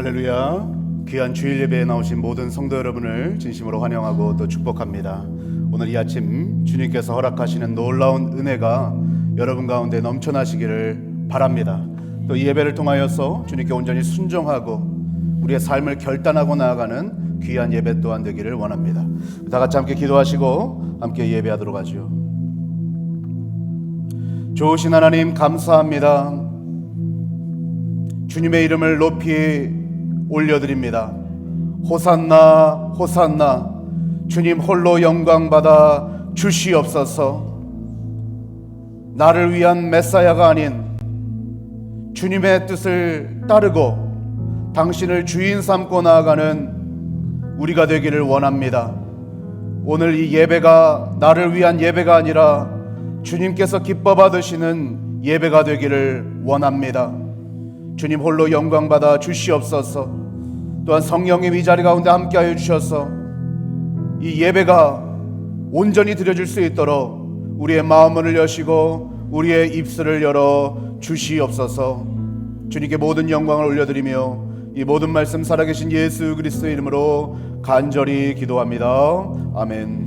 할렐루야. 귀한 주일 예배에 나오신 모든 성도 여러분을 진심으로 환영하고 또 축복합니다. 오늘 이 아침 주님께서 허락하시는 놀라운 은혜가 여러분 가운데 넘쳐나시기를 바랍니다. 또 이 예배를 통하여서 주님께 온전히 순종하고 우리의 삶을 결단하고 나아가는 귀한 예배 또한 되기를 원합니다. 다 같이 함께 기도하시고 함께 예배하도록 하죠. 좋으신 하나님 감사합니다. 주님의 이름을 높이 올려드립니다. 호산나 호산나. 주님 홀로 영광받아 주시옵소서. 나를 위한 메사야가 아닌 주님의 뜻을 따르고 당신을 주인 삼고 나아가는 우리가 되기를 원합니다. 오늘 이 예배가 나를 위한 예배가 아니라 주님께서 기뻐 받으시는 예배가 되기를 원합니다. 주님 홀로 영광받아 주시옵소서. 또한 성령님 이 자리 가운데 함께하여 주셔서 이 예배가 온전히 드려질 수 있도록 우리의 마음을 여시고 우리의 입술을 열어 주시옵소서. 주님께 모든 영광을 올려드리며 이 모든 말씀 살아계신 예수 그리스도의 이름으로 간절히 기도합니다. 아멘.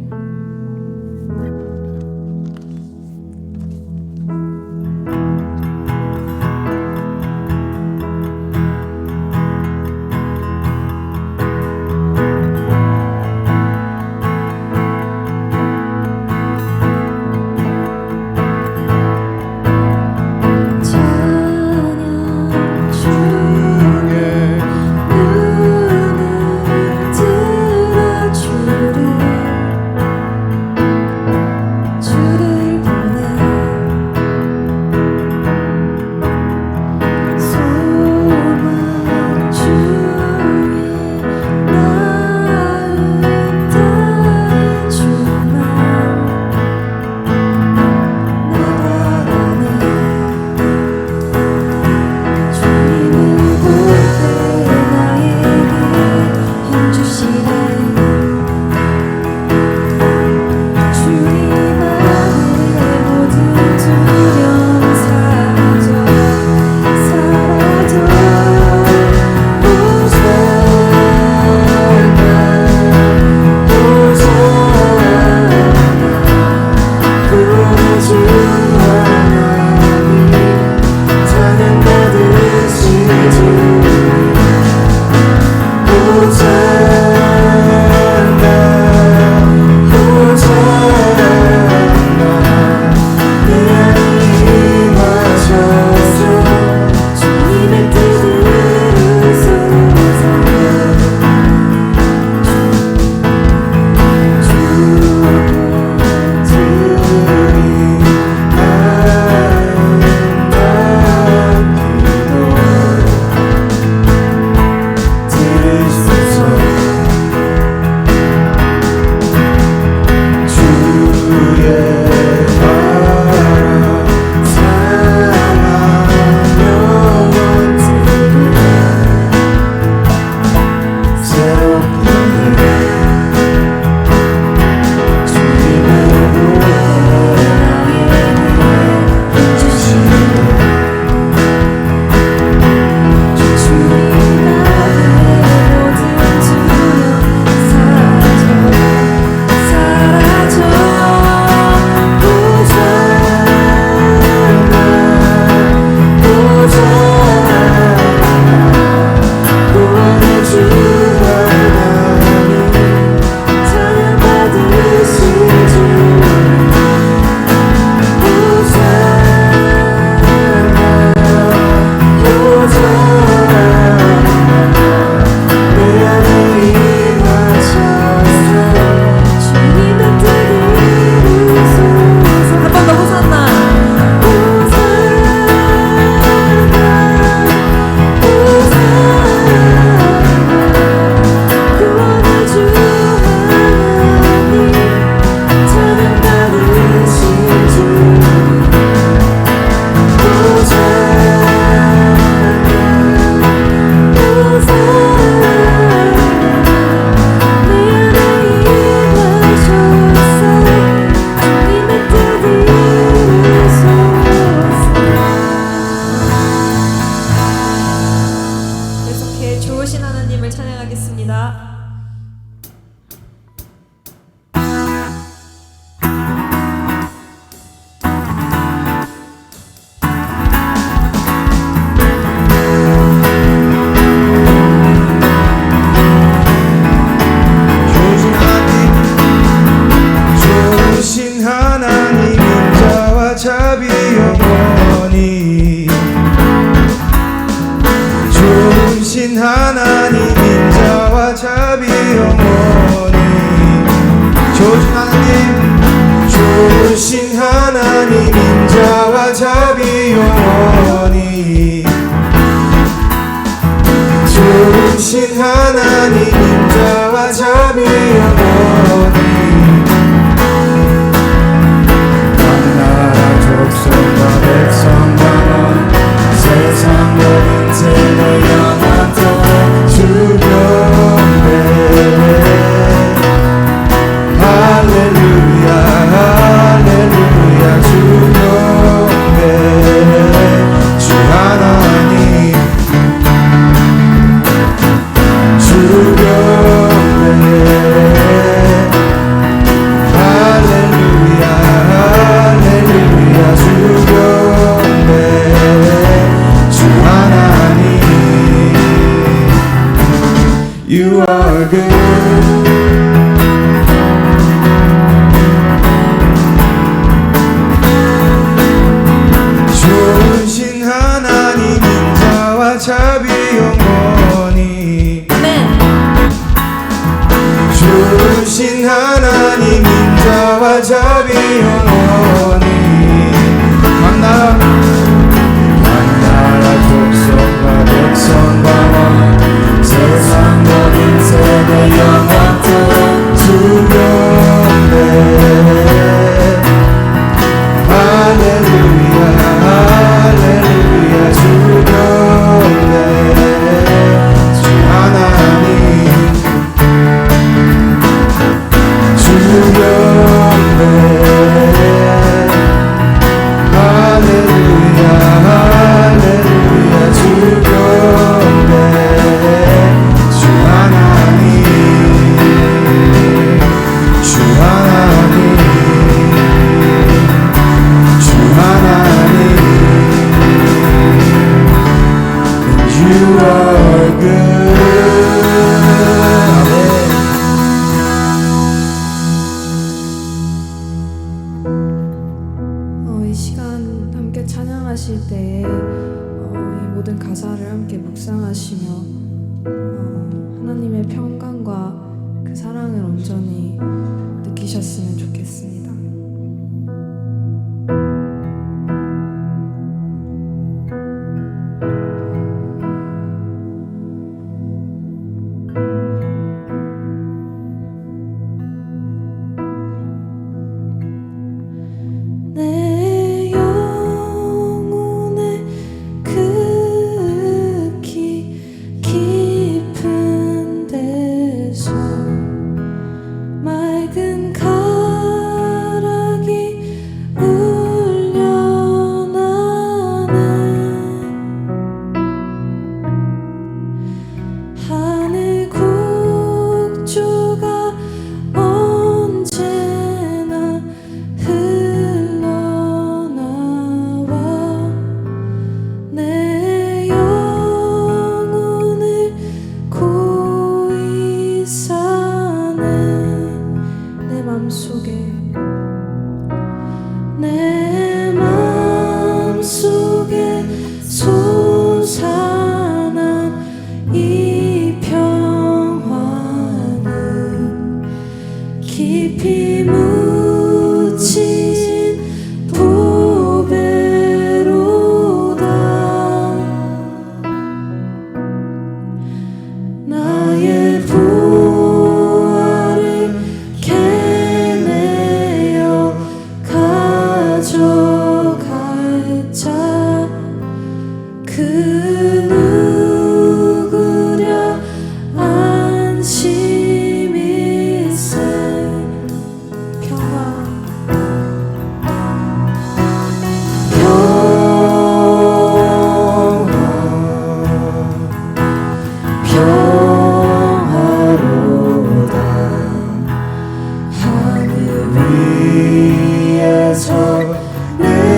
자비 영원히 좋으신 하나님 인자와 자비 영원히 좋으신 하나님 좋으신 하나님 인자와 자비 영원히 좋으신 하나님 인자와 자비 영원히 나라 족속과 백성과 온 세상 모든 세대 영원토록 주경배 할렐루야 할렐루야 주경배 주 하나님 주경배 할렐루야 할렐루야 주경배 주 하나님 You are good 좋으신 하나님 인자와 자비 영원히 좋으신 하나님 인자와 자비 영원히 만나라 족속과 백성과 온 세상 모든 세대 영원토록 주경배 할렐루야 할렐루야 주경배 주 하나님 주경배 할렐루야 할렐루야 주경배 주 하나님 주 하나님 주 하나님 You are good 이 시간 함께 찬양하실 때 이 모든 가사를 함께 묵상하시며 하나님의 평강과 그 사랑을 온전히 느끼셨으면 좋겠습니다. 내 영혼에 극히 깊은 데서 맑은 가락이 울려나는 하늘 곡조가 언제나 흘러나와 내 영혼을 고이 사는 내 맘속에 솟아난 이 평화는 깊이 묻힌 보배로다 나의 부활을 캐내어 가져갈 자 그 누구랴 안심일세 평화 평화로다 하늘 위에서 내려오네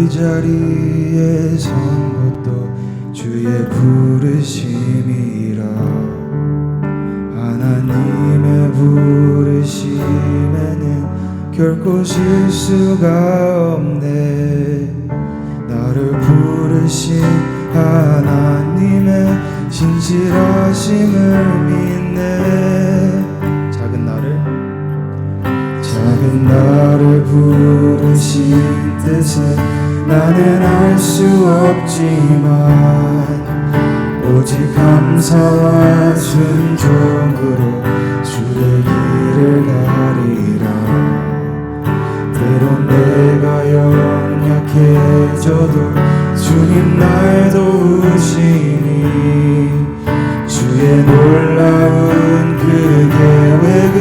이 자리에 선 것도 주의 부르심이라. 하나님의 부르심에는 결코 실수가 없네. 나를 부르신 하나님의 진실하심을 믿네. 작은 나를 부르신 뜻은 나는 알 수 없지만 오직 감사와 순종으로 주의 길을 가리라. 때론 내가 연약해져도 주님 날 도우시니 주의 놀라운 그 계획을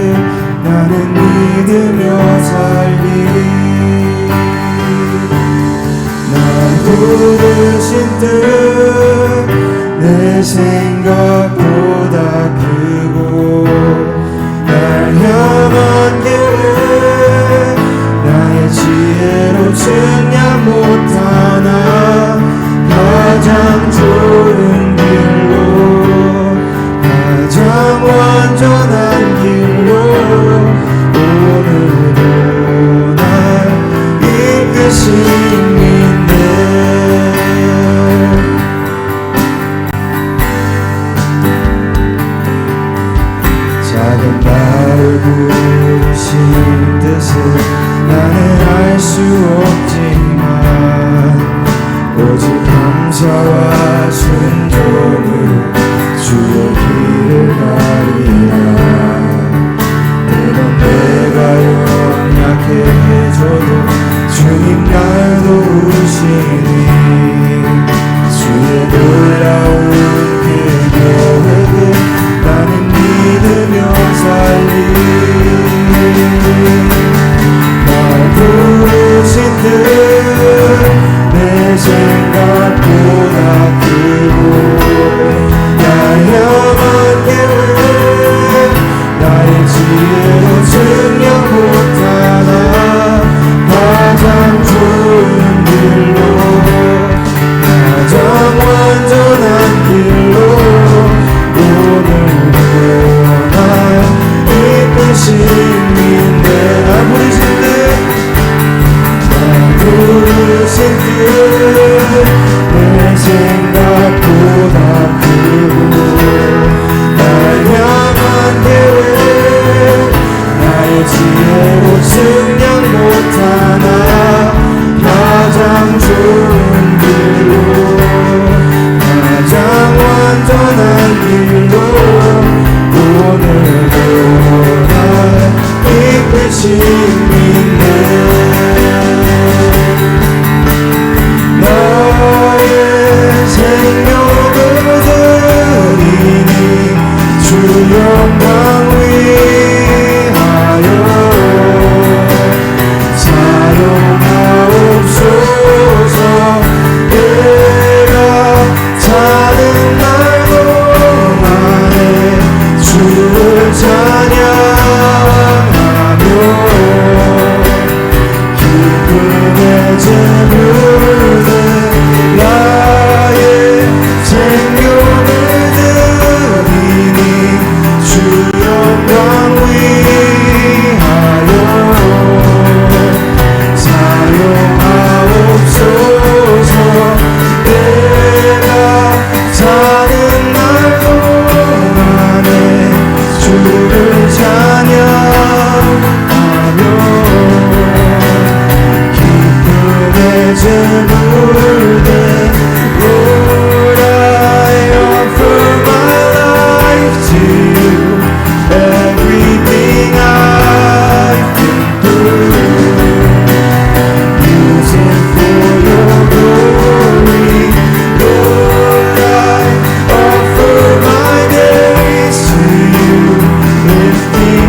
나는 믿으며 살리. 날 부르신 뜻 내 생각보다 크고 날 향한 계획 나의 지혜로 측량 못하나 가장 좋은 길로 가장 완전한 길로 오늘도 날 이끄시는데. 작은 나를 부르신 뜻은 나는 알 수 없지만 오직 감사와 순종으로 주의 길을 가리라. 때론 내가 연약해져도 주님 날 도우시니 주의 놀라운 그 계획을 나는 믿으며 살리. 날 부르신 뜻 내 생각보다 크고 날 향한 계획 나의 지혜로 측량 못하나 가장 좋은 길로 가장 완전한 길로 오늘도 날 이끄시는데. 날 부르신 뜻 내 생각보다 크고 날 향한 계획 나의 지혜로 측량 못하나 가장 좋은 길로 가장 완전한 길로 오늘도 날 이끄시는데. 나의 생명을 드리니 주 영광 위하여 사용하옵소서. 내가 사는 날 동안에 주를 찬양하며 기쁨의 제물들 나의 생명을 드리니 주 영광 위하여 사용하옵소서. 내가 사는 날 동안에 주를 찬양하며 기쁨의 제물들 Lord, I offer my life to you. Everything I've been through, use it for your glory. Lord, I offer my days to you. Lifting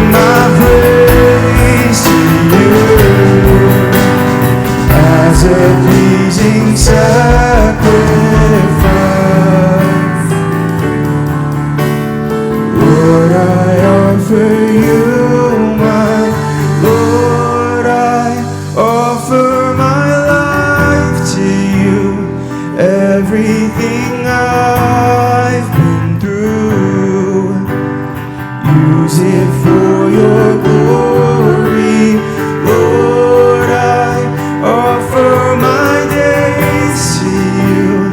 it for your glory. Lord, I offer my days to you,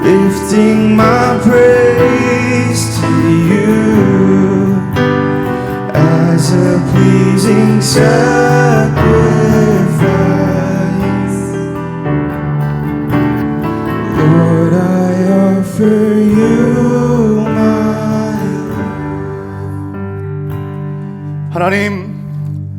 lifting my praise to you as a pleasing sacrifice. Lord, I offer you my 하나님,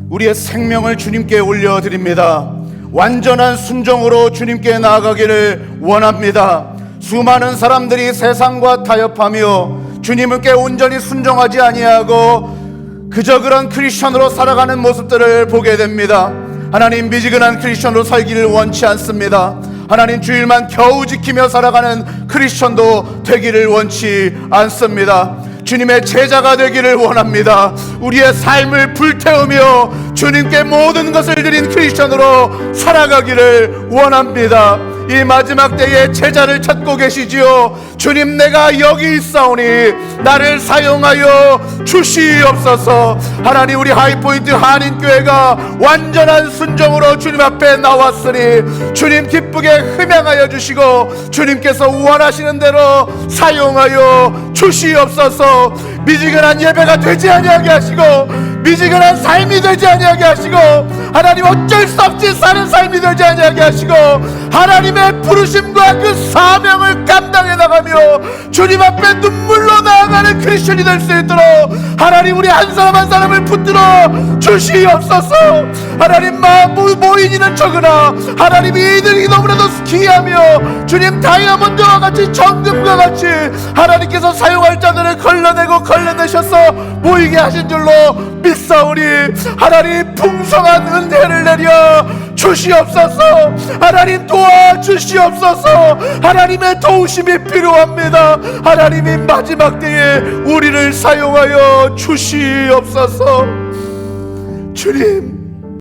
우리의 생명을 주님께 올려드립니다. 완전한 순종으로 주님께 나아가기를 원합니다. 수많은 사람들이 세상과 타협하며 주님께 온전히 순종하지 아니하고 그저 그런 크리스천으로 살아가는 모습들을 보게 됩니다. 하나님, 미지근한 크리스천으로 살기를 원치 않습니다. 하나님, 주일만 겨우 지키며 살아가는 크리스천도 되기를 원치 않습니다. 주님의 제자가 되기를 원합니다. 우리의 삶을 불태우며 주님께 모든 것을 드린 크리스천으로 살아가기를 원합니다. 이 마지막 때에 제자를 찾고 계시지요. 주님, 내가 여기 있사오니 나를 사용하여 주시옵소서. 하나님, 우리 하이포인트 한인교회가 완전한 순종으로 주님 앞에 나왔으니 주님 기쁘게 흠양하여 주시고 주님께서 원하시는 대로 사용하여 주시옵소서. 미지근한 예배가 되지 아니하게 하시고 미지근한 삶이 되지 아니하게 하시고 하나님, 어쩔 수 없이 사는 삶이 되지 아니하게 하시고 하나님의 부르심과 그 사명을 감당해 나가며 주님 앞에 눈물로 나아가는 크리스천이 될 수 있도록 하나님, 우리 한 사람 한 사람을 붙들어 주시옵소서. 하나님, 모인이는 적으나 하나님, 이들이 너무나도 귀하며 주님 다이아몬드와 같이 정금과 같이 하나님께서 사용할 자들을 걸러내고 걸러내셔서 모이게 하신 줄로 믿사오니 하나님, 풍성한 은혜를 내려 주시옵소서. 하나님, 도와주시옵소서. 하나님의 도우심이 필요합니다. 하나님이 마지막 때에 우리를 사용하여 주시옵소서. 주님,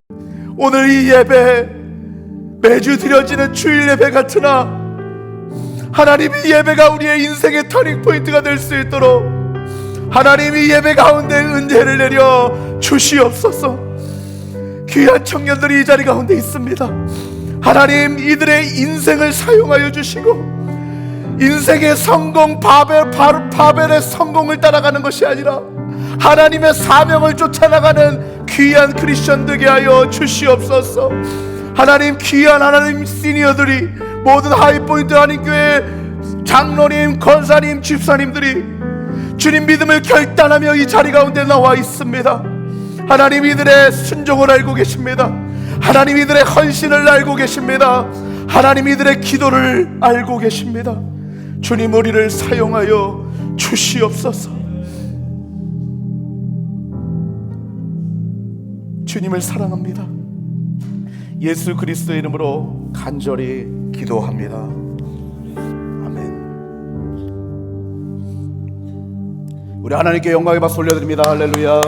오늘 이 예배 매주 드려지는 주일 예배 같으나 하나님, 이 예배가 우리의 인생의 터닝포인트가 될 수 있도록 하나님, 이 예배 가운데 은혜를 내려 주시옵소서. 귀한 청년들이 이 자리 가운데 있습니다. 하나님, 이들의 인생을 사용하여 주시고 인생의 성공, 바벨의 성공을 따라가는 것이 아니라 하나님의 사명을 쫓아나가는 귀한 크리스천 되게 하여 주시옵소서. 하나님, 귀한 하나님 시니어들이 모든 하이포인트 한인교회 장로님, 권사님, 집사님들이 주님 믿음을 결단하며 이 자리 가운데 나와 있습니다. 하나님, 이들의 순종을 알고 계십니다. 하나님, 이들의 헌신을 알고 계십니다. 하나님, 이들의 기도를 알고 계십니다. 주님, 우리를 사용하여 주시옵소서. 주님을 사랑합니다. 예수 그리스도의 이름으로 간절히 기도합니다. 아멘. 우리 하나님께 영광의 박수 올려드립니다. 할렐루야.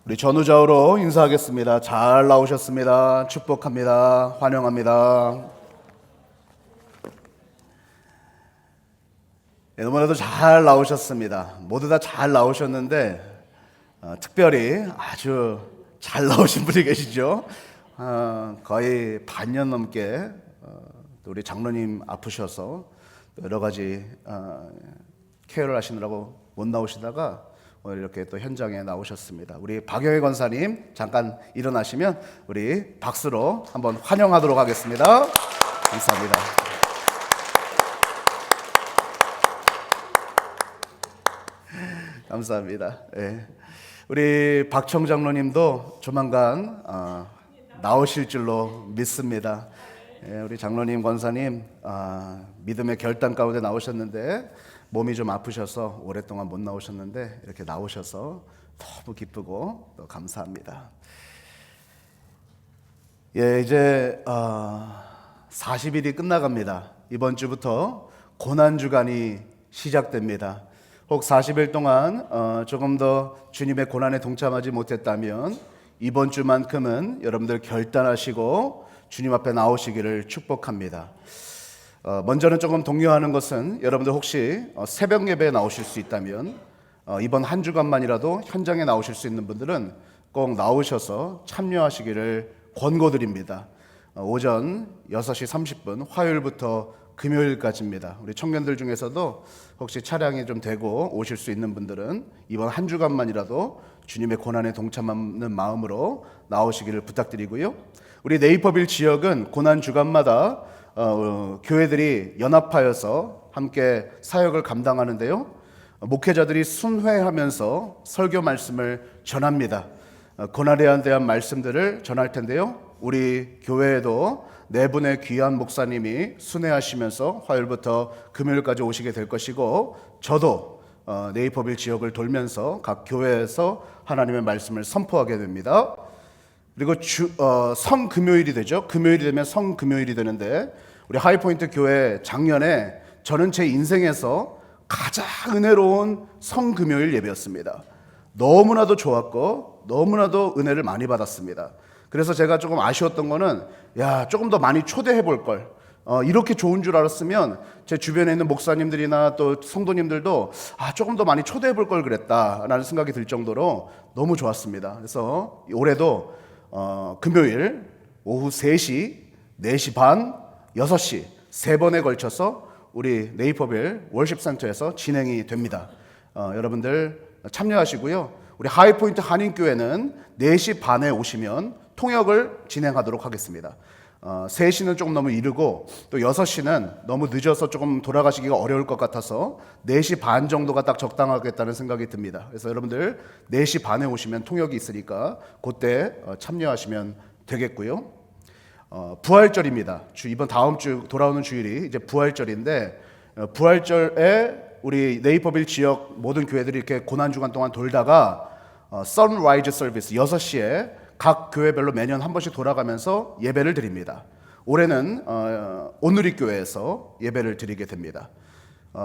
우리 전우좌우로 인사하겠습니다. 잘 나오셨습니다. 축복합니다. 환영합니다. 너무나도 잘 나오셨습니다. 모두 다 잘 나오셨는데 특별히 아주 잘 나오신 분이 계시죠. 거의 반년 넘게 우리 장로님 아프셔서 여러 가지 케어를 하시느라고 못 나오시다가 오늘 이렇게 또 현장에 나오셨습니다. 우리 박영희 권사님 잠깐 일어나시면 우리 박수로 한번 환영하도록 하겠습니다. 감사합니다. 감사합니다. 네. 우리 박청 장로님도 조만간 나오실 줄로 믿습니다. 네, 우리 장로님, 권사님 믿음의 결단 가운데 나오셨는데 몸이 좀 아프셔서 오랫동안 못 나오셨는데 이렇게 나오셔서 너무 기쁘고 또 감사합니다. 예, 이제 40일이 끝나갑니다. 이번 주부터 고난주간이 시작됩니다. 혹 40일 동안 조금 더 주님의 고난에 동참하지 못했다면 이번 주만큼은 여러분들 결단하시고 주님 앞에 나오시기를 축복합니다. 먼저는 조금 독려하는 것은 여러분들 혹시 새벽 예배에 나오실 수 있다면 이번 한 주간만이라도 현장에 나오실 수 있는 분들은 꼭 나오셔서 참여하시기를 권고드립니다. 오전 6시 30분 화요일부터 금요일까지입니다. 우리 청년들 중에서도 혹시 차량이 좀 되고 오실 수 있는 분들은 이번 한 주간만이라도 주님의 고난에 동참하는 마음으로 나오시기를 부탁드리고요. 우리 네이버빌 지역은 고난 주간마다 교회들이 연합하여서 함께 사역을 감당하는데요. 목회자들이 순회하면서 설교 말씀을 전합니다. 고난에 대한 말씀들을 전할 텐데요. 우리 교회에도 네 분의 귀한 목사님이 순회하시면서 화요일부터 금요일까지 오시게 될 것이고, 저도 네이버빌 지역을 돌면서 각 교회에서 하나님의 말씀을 선포하게 됩니다. 그리고 성금요일이 되죠. 금요일이 되면 성금요일이 되는데, 우리 하이포인트 교회 작년에 저는 제 인생에서 가장 은혜로운 성금요일 예배였습니다. 너무나도 좋았고 너무나도 은혜를 많이 받았습니다. 그래서 제가 조금 아쉬웠던 거는 조금 더 많이 초대해 볼 걸. 이렇게 좋은 줄 알았으면 제 주변에 있는 목사님들이나 또 성도님들도 조금 더 많이 초대해 볼 걸 그랬다라는 생각이 들 정도로 너무 좋았습니다. 그래서 올해도 금요일 오후 3시, 4시 반, 6시 세 번에 걸쳐서 우리 네이버빌 월십센터에서 진행이 됩니다. 여러분들 참여하시고요. 우리 하이포인트 한인교회는 4시 반에 오시면 통역을 진행하도록 하겠습니다. 3시는 조금 너무 이르고 또 6시는 너무 늦어서 조금 돌아가시기가 어려울 것 같아서 4시 반 정도가 딱 적당하겠다는 생각이 듭니다. 그래서 여러분들 4시 반에 오시면 통역이 있으니까 그때 참여하시면 되겠고요. 부활절입니다. 이번 다음 주 돌아오는 주일이 이제 부활절인데, 부활절에 우리 네이버빌 지역 모든 교회들이 이렇게 고난 주간 동안 돌다가 선라이즈 서비스 6시에 각 교회별로 매년 한 번씩 돌아가면서 예배를 드립니다. 올해는 오누리 교회에서 예배를 드리게 됩니다.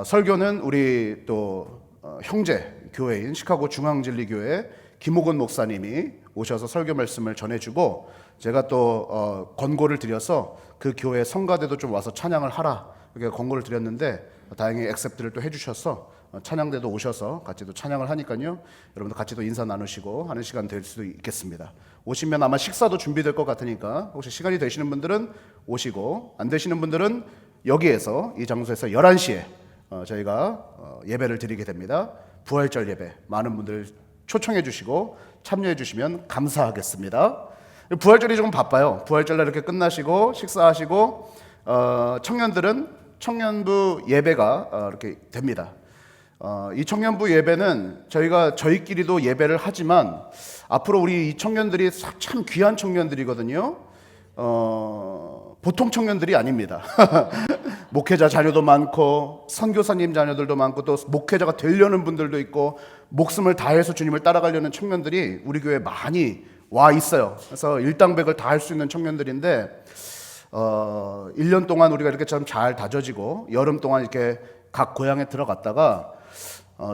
설교는 우리 또 형제 교회인 시카고 중앙진리교회 김옥은 목사님이 오셔서 설교 말씀을 전해주고, 제가 또 권고를 드려서 그 교회 성가대도 좀 와서 찬양을 하라 이렇게 권고를 드렸는데, 다행히 액셉트를 또 해주셔서 찬양대도 오셔서 같이 또 찬양을 하니까요, 여러분들 같이 또 인사 나누시고 하는 시간 될 수도 있겠습니다. 오시면 아마 식사도 준비될 것 같으니까 혹시 시간이 되시는 분들은 오시고, 안 되시는 분들은 여기에서 이 장소에서 11시에 저희가 예배를 드리게 됩니다. 부활절 예배 많은 분들 초청해 주시고 참여해 주시면 감사하겠습니다. 부활절이 조금 바빠요. 부활절날 이렇게 끝나시고 식사하시고 청년들은 청년부 예배가 이렇게 됩니다. 이 청년부 예배는 저희끼리도 예배를 하지만 앞으로 우리 이 청년들이 참 귀한 청년들이거든요. 보통 청년들이 아닙니다. 목회자 자녀도 많고 선교사님 자녀들도 많고 또 목회자가 되려는 분들도 있고 목숨을 다해서 주님을 따라가려는 청년들이 우리 교회에 많이 와 있어요. 그래서 일당백을 다 할 수 있는 청년들인데 1년 동안 우리가 이렇게 참 잘 다져지고 여름 동안 이렇게 각 고향에 들어갔다가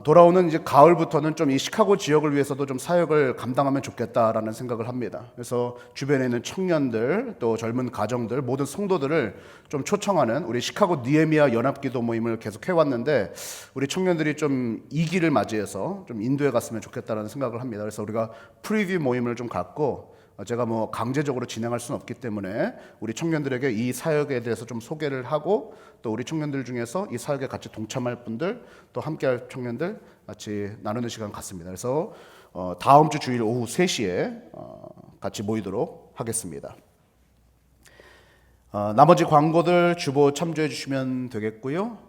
돌아오는 이제 가을부터는 좀 이 시카고 지역을 위해서도 좀 사역을 감당하면 좋겠다라는 생각을 합니다. 그래서 주변에 있는 청년들 또 젊은 가정들 모든 성도들을 좀 초청하는 우리 시카고 니에미아 연합기도 모임을 계속 해왔는데, 우리 청년들이 좀 이 기를 맞이해서 좀 인도에 갔으면 좋겠다라는 생각을 합니다. 그래서 우리가 프리뷰 모임을 좀 갖고, 제가 뭐 강제적으로 진행할 수는 없기 때문에 우리 청년들에게 이 사역에 대해서 좀 소개를 하고, 또 우리 청년들 중에서 이 사역에 같이 동참할 분들 또 함께할 청년들 같이 나누는 시간 갖습니다. 그래서 다음 주 주일 오후 3시에 같이 모이도록 하겠습니다. 나머지 광고들 주보 참조해 주시면 되겠고요.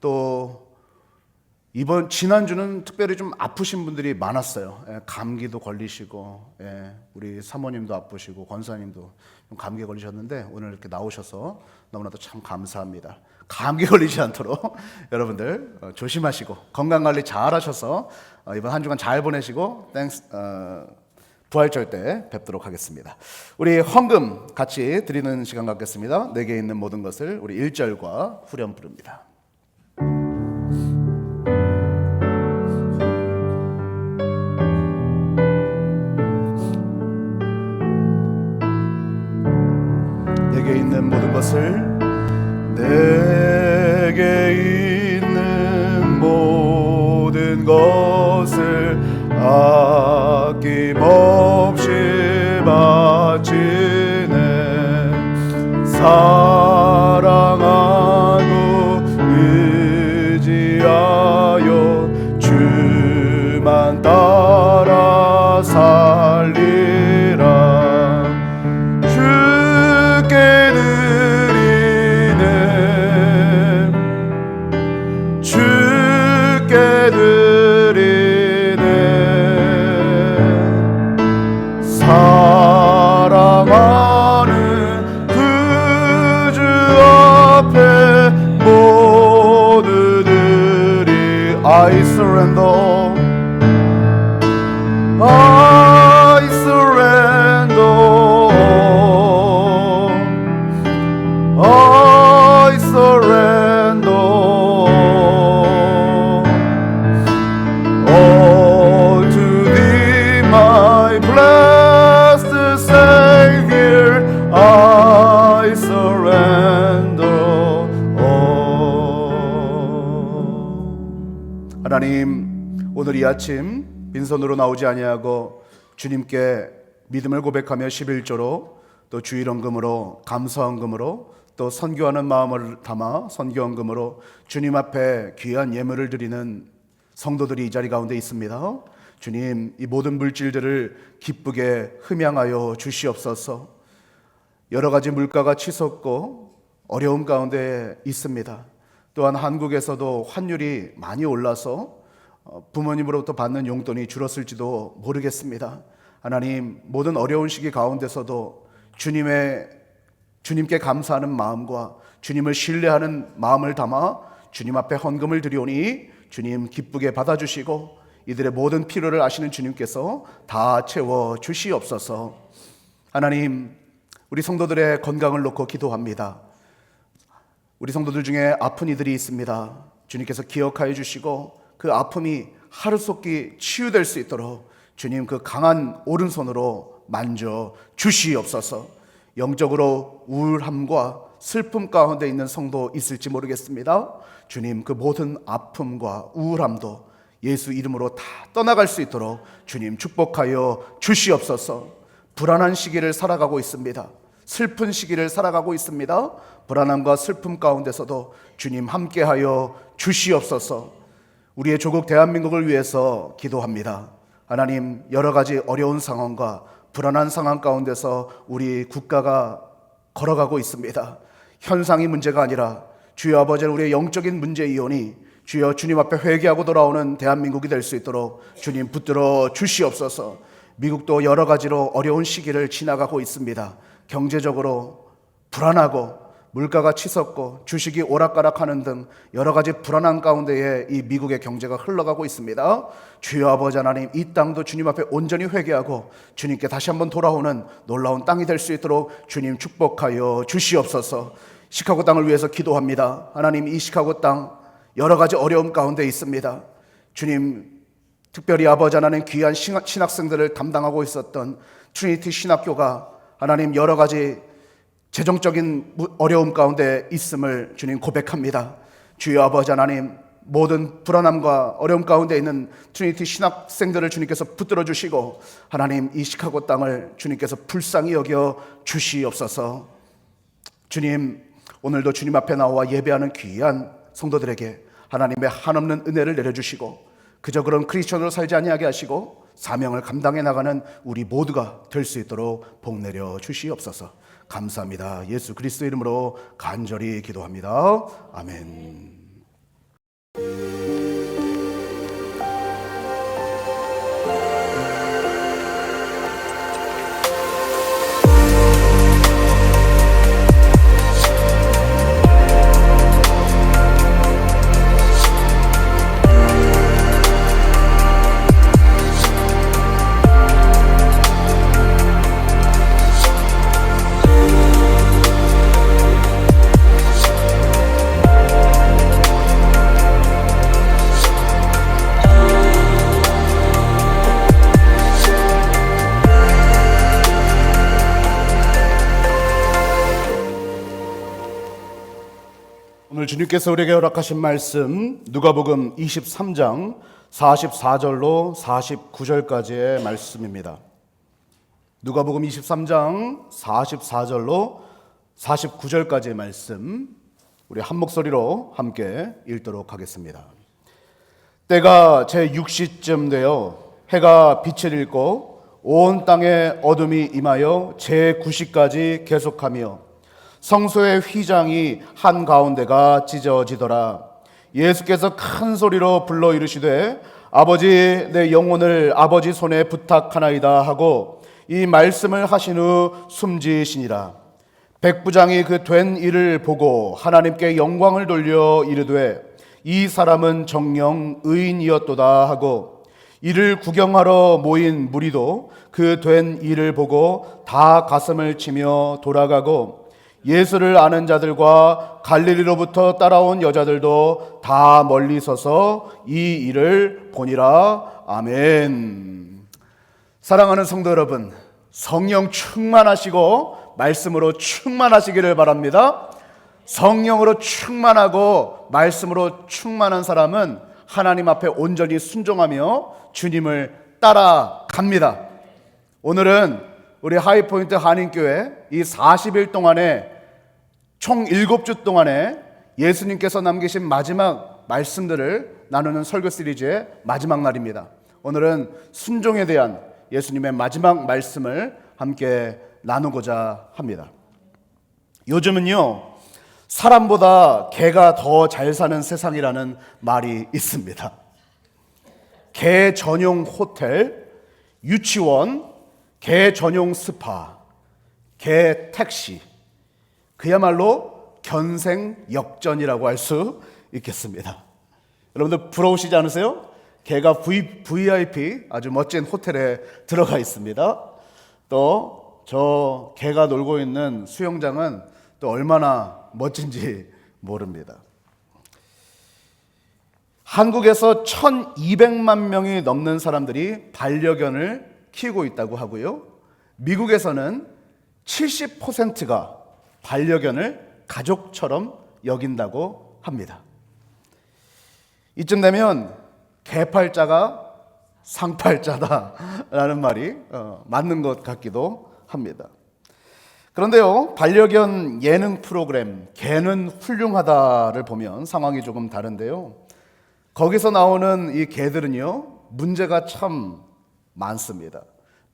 또 지난주는 특별히 좀 아프신 분들이 많았어요. 감기도 걸리시고, 우리 사모님도 아프시고 권사님도 좀 감기 걸리셨는데 오늘 이렇게 나오셔서 너무나도 참 감사합니다. 감기 걸리지 않도록 여러분들 조심하시고 건강관리 잘 하셔서 이번 한 주간 잘 보내시고 부활절 때 뵙도록 하겠습니다. 우리 헌금 같이 드리는 시간 갖겠습니다. 내게 있는 모든 것을 우리 1절과 후렴 부릅니다. 내게 있는 모든 것을 것을 아낌없이 바치네. 사랑하고 의지하여 주만 따라 살리라. 주께 드리네. 주께 드리네. 사랑하는 그 주 앞에 모두 드리. I surrender, I surrender, I surrender. All to thee, my blessed Savior, I surrender all. 하나님, 오늘 이 아침 빈손으로 나오지 아니하고 주님께 믿음을 고백하며 11조로 또 주일헌금으로 감사헌금으로 또 선교하는 마음을 담아 선교헌금으로 주님 앞에 귀한 예물을 드리는 성도들이 이 자리 가운데 있습니다. 주님, 이 모든 물질들을 기쁘게 흠양하여 주시옵소서. 여러 가지 물가가 치솟고 어려움 가운데 있습니다. 또한 한국에서도 환율이 많이 올라서 부모님으로부터 받는 용돈이 줄었을지도 모르겠습니다. 하나님, 모든 어려운 시기 가운데서도 주님께 감사하는 마음과 주님을 신뢰하는 마음을 담아 주님 앞에 헌금을 드리오니 주님 기쁘게 받아주시고 이들의 모든 필요를 아시는 주님께서 다 채워 주시옵소서. 하나님, 우리 성도들의 건강을 놓고 기도합니다. 우리 성도들 중에 아픈 이들이 있습니다. 주님께서 기억하여 주시고 그 아픔이 하루속히 치유될 수 있도록 주님 그 강한 오른손으로 만져 주시옵소서. 영적으로 우울함과 슬픔 가운데 있는 성도 있을지 모르겠습니다. 주님 그 모든 아픔과 우울함도 예수 이름으로 다 떠나갈 수 있도록 주님 축복하여 주시옵소서. 불안한 시기를 살아가고 있습니다. 슬픈 시기를 살아가고 있습니다. 불안함과 슬픔 가운데서도 주님 함께하여 주시옵소서. 우리의 조국 대한민국을 위해서 기도합니다. 하나님, 여러 가지 어려운 상황과 불안한 상황 가운데서 우리 국가가 걸어가고 있습니다. 현상이 문제가 아니라 주여 아버지, 우리의 영적인 문제이오니 주여 주님 앞에 회개하고 돌아오는 대한민국이 될 수 있도록 주님 붙들어 주시옵소서. 미국도 여러 가지로 어려운 시기를 지나가고 있습니다. 경제적으로 불안하고 물가가 치솟고 주식이 오락가락하는 등 여러 가지 불안한 가운데에 이 미국의 경제가 흘러가고 있습니다. 주여 아버지 하나님, 이 땅도 주님 앞에 온전히 회개하고 주님께 다시 한번 돌아오는 놀라운 땅이 될 수 있도록 주님 축복하여 주시옵소서. 시카고 땅을 위해서 기도합니다. 하나님, 이 시카고 땅 여러 가지 어려움 가운데 있습니다. 주님, 특별히 아버지 하나님 귀한 신학생들을 담당하고 있었던 트리니티 신학교가 하나님 여러 가지 재정적인 어려움 가운데 있음을 주님 고백합니다. 주여 아버지 하나님, 모든 불안함과 어려움 가운데 있는 트리니티 신학생들을 주님께서 붙들어 주시고 하나님 이 시카고 땅을 주님께서 불쌍히 여겨 주시옵소서. 주님, 오늘도 주님 앞에 나와 예배하는 귀한 성도들에게 하나님의 한없는 은혜를 내려주시고 그저 그런 크리스천으로 살지 아니하게 하시고 사명을 감당해 나가는 우리 모두가 될 수 있도록 복 내려 주시옵소서. 감사합니다. 예수 그리스도 이름으로 간절히 기도합니다. 아멘. 오늘 주님께서 우리에게 허락하신 말씀 누가복음 23장 44절로 49절까지의 말씀입니다. 누가복음 23장 44절로 49절까지의 말씀 우리 한 목소리로 함께 읽도록 하겠습니다. 때가 제6시쯤 되어 해가 빛을 잃고 온 땅에 어둠이 임하여 제9시까지 계속하며 성소의 휘장이 한가운데가 찢어지더라. 예수께서 큰 소리로 불러 이르시되 아버지 내 영혼을 아버지 손에 부탁하나이다 하고 이 말씀을 하신 후 숨지시니라. 백부장이 그 된 일을 보고 하나님께 영광을 돌려 이르되 이 사람은 정녕 의인이었도다 하고 이를 구경하러 모인 무리도 그 된 일을 보고 다 가슴을 치며 돌아가고 예수를 아는 자들과 갈릴리로부터 따라온 여자들도 다 멀리 서서 이 일을 보니라. 아멘. 사랑하는 성도 여러분, 성령 충만하시고 말씀으로 충만하시기를 바랍니다. 성령으로 충만하고 말씀으로 충만한 사람은 하나님 앞에 온전히 순종하며 주님을 따라갑니다. 오늘은 우리 하이포인트 한인교회 이 40일 동안에 총 7주 동안에 예수님께서 남기신 마지막 말씀들을 나누는 설교 시리즈의 마지막 날입니다. 오늘은 순종에 대한 예수님의 마지막 말씀을 함께 나누고자 합니다. 요즘은요, 사람보다 개가 더 잘 사는 세상이라는 말이 있습니다. 개 전용 호텔, 유치원, 개 전용 스파, 개 택시, 그야말로 견생역전이라고 할 수 있겠습니다. 여러분들 부러우시지 않으세요? 개가 VIP 아주 멋진 호텔에 들어가 있습니다. 또 저 개가 놀고 있는 수영장은 또 얼마나 멋진지 모릅니다. 한국에서 1200만 명이 넘는 사람들이 반려견을 키우고 있다고 하고요. 미국에서는 70%가 반려견을 가족처럼 여긴다고 합니다. 이쯤 되면 개팔자가 상팔자다라는 말이 맞는 것 같기도 합니다. 그런데요, 반려견 예능 프로그램 개는 훌륭하다를 보면 상황이 조금 다른데요. 거기서 나오는 이 개들은요, 문제가 참 많습니다.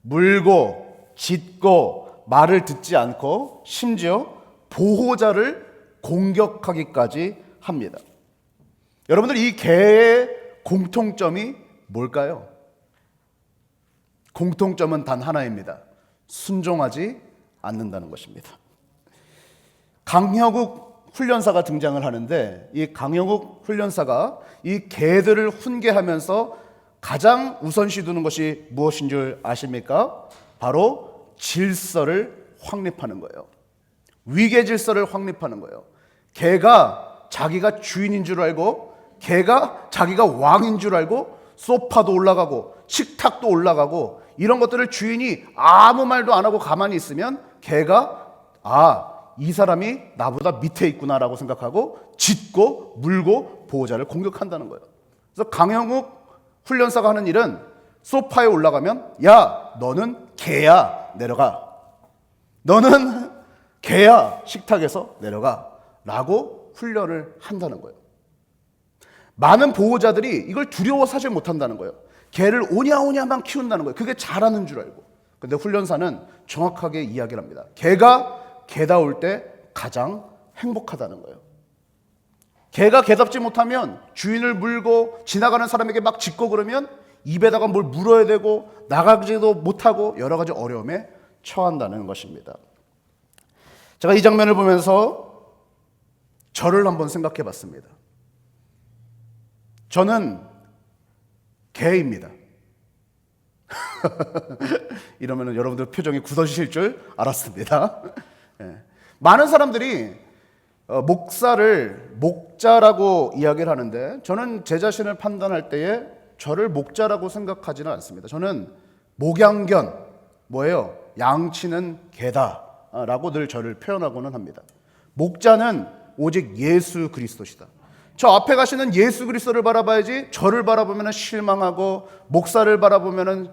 물고 짖고 말을 듣지 않고 심지어 보호자를 공격하기까지 합니다. 여러분들 이 개의 공통점이 뭘까요? 공통점은 단 하나입니다. 순종하지 않는다는 것입니다. 강형욱 훈련사가 등장을 하는데 이 강형욱 훈련사가 이 개들을 훈계하면서 가장 우선시 두는 것이 무엇인 줄 아십니까? 바로 질서를 확립하는 거예요. 위계 질서를 확립하는 거예요. 개가 자기가 주인인 줄 알고 개가 자기가 왕인 줄 알고 소파도 올라가고 식탁도 올라가고 이런 것들을 주인이 아무 말도 안 하고 가만히 있으면 개가 이 사람이 나보다 밑에 있구나라고 생각하고 짖고 물고 보호자를 공격한다는 거예요. 그래서 강형욱 훈련사가 하는 일은 소파에 올라가면 야 너는 개야 내려가, 너는 개야 식탁에서 내려가 라고 훈련을 한다는 거예요. 많은 보호자들이 이걸 두려워 사실 못한다는 거예요. 개를 오냐오냐만 키운다는 거예요. 그게 잘하는 줄 알고. 근데 훈련사는 정확하게 이야기를 합니다. 개가 개다울 때 가장 행복하다는 거예요. 개가 개답지 못하면 주인을 물고 지나가는 사람에게 막 짖고 그러면 입에다가 뭘 물어야 되고 나가지도 못하고 여러 가지 어려움에 처한다는 것입니다. 제가 이 장면을 보면서 저를 한번 생각해 봤습니다. 저는 개입니다. 이러면 여러분들 표정이 굳어지실 줄 알았습니다. 많은 사람들이 목사를 목자라고 이야기를 하는데 저는 제 자신을 판단할 때에 저를 목자라고 생각하지는 않습니다. 저는 목양견, 뭐예요? 양치는 개다라고 늘 저를 표현하고는 합니다. 목자는 오직 예수 그리스도시다. 저 앞에 가시는 예수 그리스도를 바라봐야지 저를 바라보면 실망하고 목사를 바라보면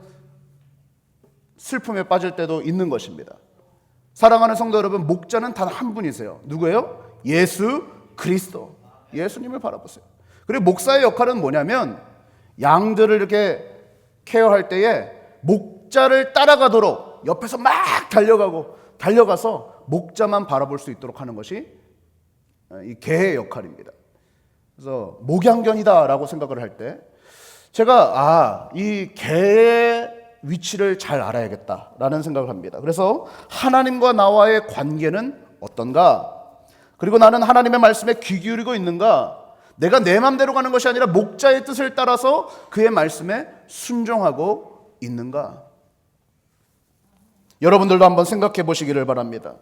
슬픔에 빠질 때도 있는 것입니다. 사랑하는 성도 여러분, 목자는 단 한 분이세요. 누구예요? 예수 그리스도. 예수님을 바라보세요. 그리고 목사의 역할은 뭐냐면 양들을 이렇게 케어할 때에 목자를 따라가도록 옆에서 막 달려가서 목자만 바라볼 수 있도록 하는 것이 이 개의 역할입니다. 그래서 목양견이다라고 생각을 할 때 제가 이 개의 위치를 잘 알아야겠다라는 생각을 합니다. 그래서 하나님과 나와의 관계는 어떤가? 그리고 나는 하나님의 말씀에 귀 기울이고 있는가? 내가 내 맘대로 가는 것이 아니라 목자의 뜻을 따라서 그의 말씀에 순종하고 있는가? 여러분들도 한번 생각해 보시기를 바랍니다.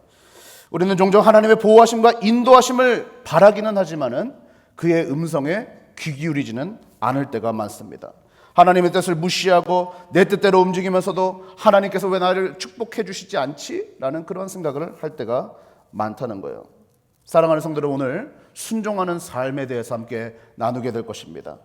우리는 종종 하나님의 보호하심과 인도하심을 바라기는 하지만은 그의 음성에 귀 기울이지는 않을 때가 많습니다. 하나님의 뜻을 무시하고 내 뜻대로 움직이면서도 하나님께서 왜 나를 축복해 주시지 않지? 라는 그런 생각을 할 때가 많다는 거예요. 사랑하는 성도들, 오늘 순종하는 삶에 대해서 함께 나누게 될 것입니다.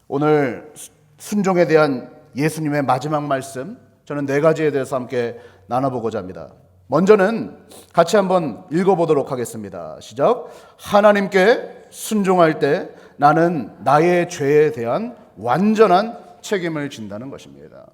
오늘 순종에 대한 예수님의 마지막 말씀, 저는 4가지에 대해서 함께 나눠보고자 합니다. 먼저는 같이 한번 읽어보도록 하겠습니다. 시작. 하나님께 순종할 때 나는 나의 죄에 대한 완전한 책임을 진다는 것입니다.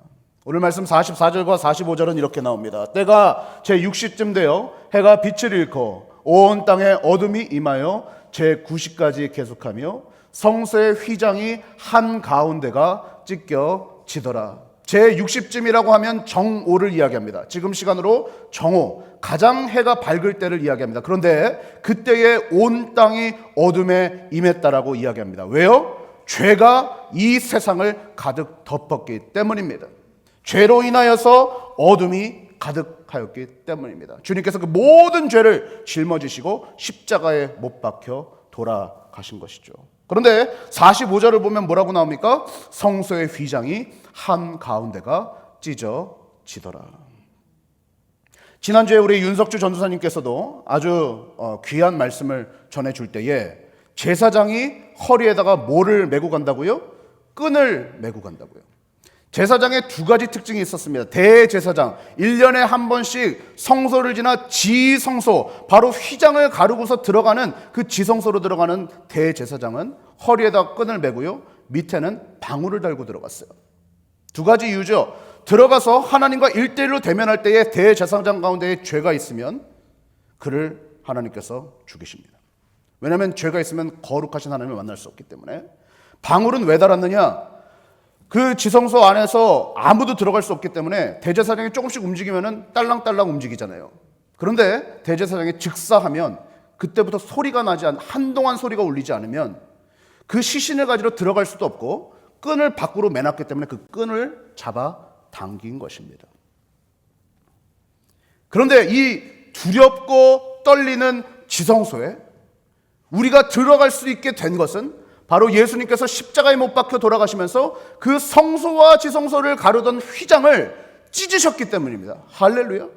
오늘 말씀 44절과 45절은 이렇게 나옵니다. 때가 제 60쯤 되어 해가 빛을 잃고 온 땅에 어둠이 임하여 제 90까지 계속하며 성소의 휘장이 한가운데가 찢겨지더라. 제 60쯤이라고 하면 정오를 이야기합니다. 지금 시간으로 정오, 가장 해가 밝을 때를 이야기합니다. 그런데 그때에 온 땅이 어둠에 임했다라고 이야기합니다. 왜요? 죄가 이 세상을 가득 덮었기 때문입니다. 죄로 인하여서 어둠이 가득하였기 때문입니다. 주님께서 그 모든 죄를 짊어지시고 십자가에 못 박혀 돌아가신 것이죠. 그런데 45절을 보면 뭐라고 나옵니까? 성소의 휘장이 한가운데가 찢어지더라. 지난주에 우리 윤석주 전도사님께서도 아주 귀한 말씀을 전해줄 때에 제사장이 허리에다가 뭐를 메고 간다고요? 끈을 메고 간다고요. 제사장의 2가지 특징이 있었습니다. 대제사장, 1년에 한 번씩 성소를 지나 지성소, 바로 휘장을 가르고서 들어가는 그 지성소로 들어가는 대제사장은 허리에다 끈을 메고요, 밑에는 방울을 달고 들어갔어요. 2가지 이유죠. 들어가서 하나님과 1대1로 대면할 때에 대제사장 가운데에 죄가 있으면 그를 하나님께서 죽이십니다. 왜냐하면 죄가 있으면 거룩하신 하나님을 만날 수 없기 때문에. 방울은 왜 달았느냐? 그 지성소 안에서 아무도 들어갈 수 없기 때문에 대제사장이 조금씩 움직이면은 딸랑딸랑 움직이잖아요. 그런데 대제사장이 즉사하면 그때부터 소리가 나지 한동안 소리가 울리지 않으면 그 시신을 가지러 들어갈 수도 없고 끈을 밖으로 매놨기 때문에 그 끈을 잡아 당긴 것입니다. 그런데 이 두렵고 떨리는 지성소에 우리가 들어갈 수 있게 된 것은 바로 예수님께서 십자가에 못 박혀 돌아가시면서 그 성소와 지성소를 가르던 휘장을 찢으셨기 때문입니다. 할렐루야.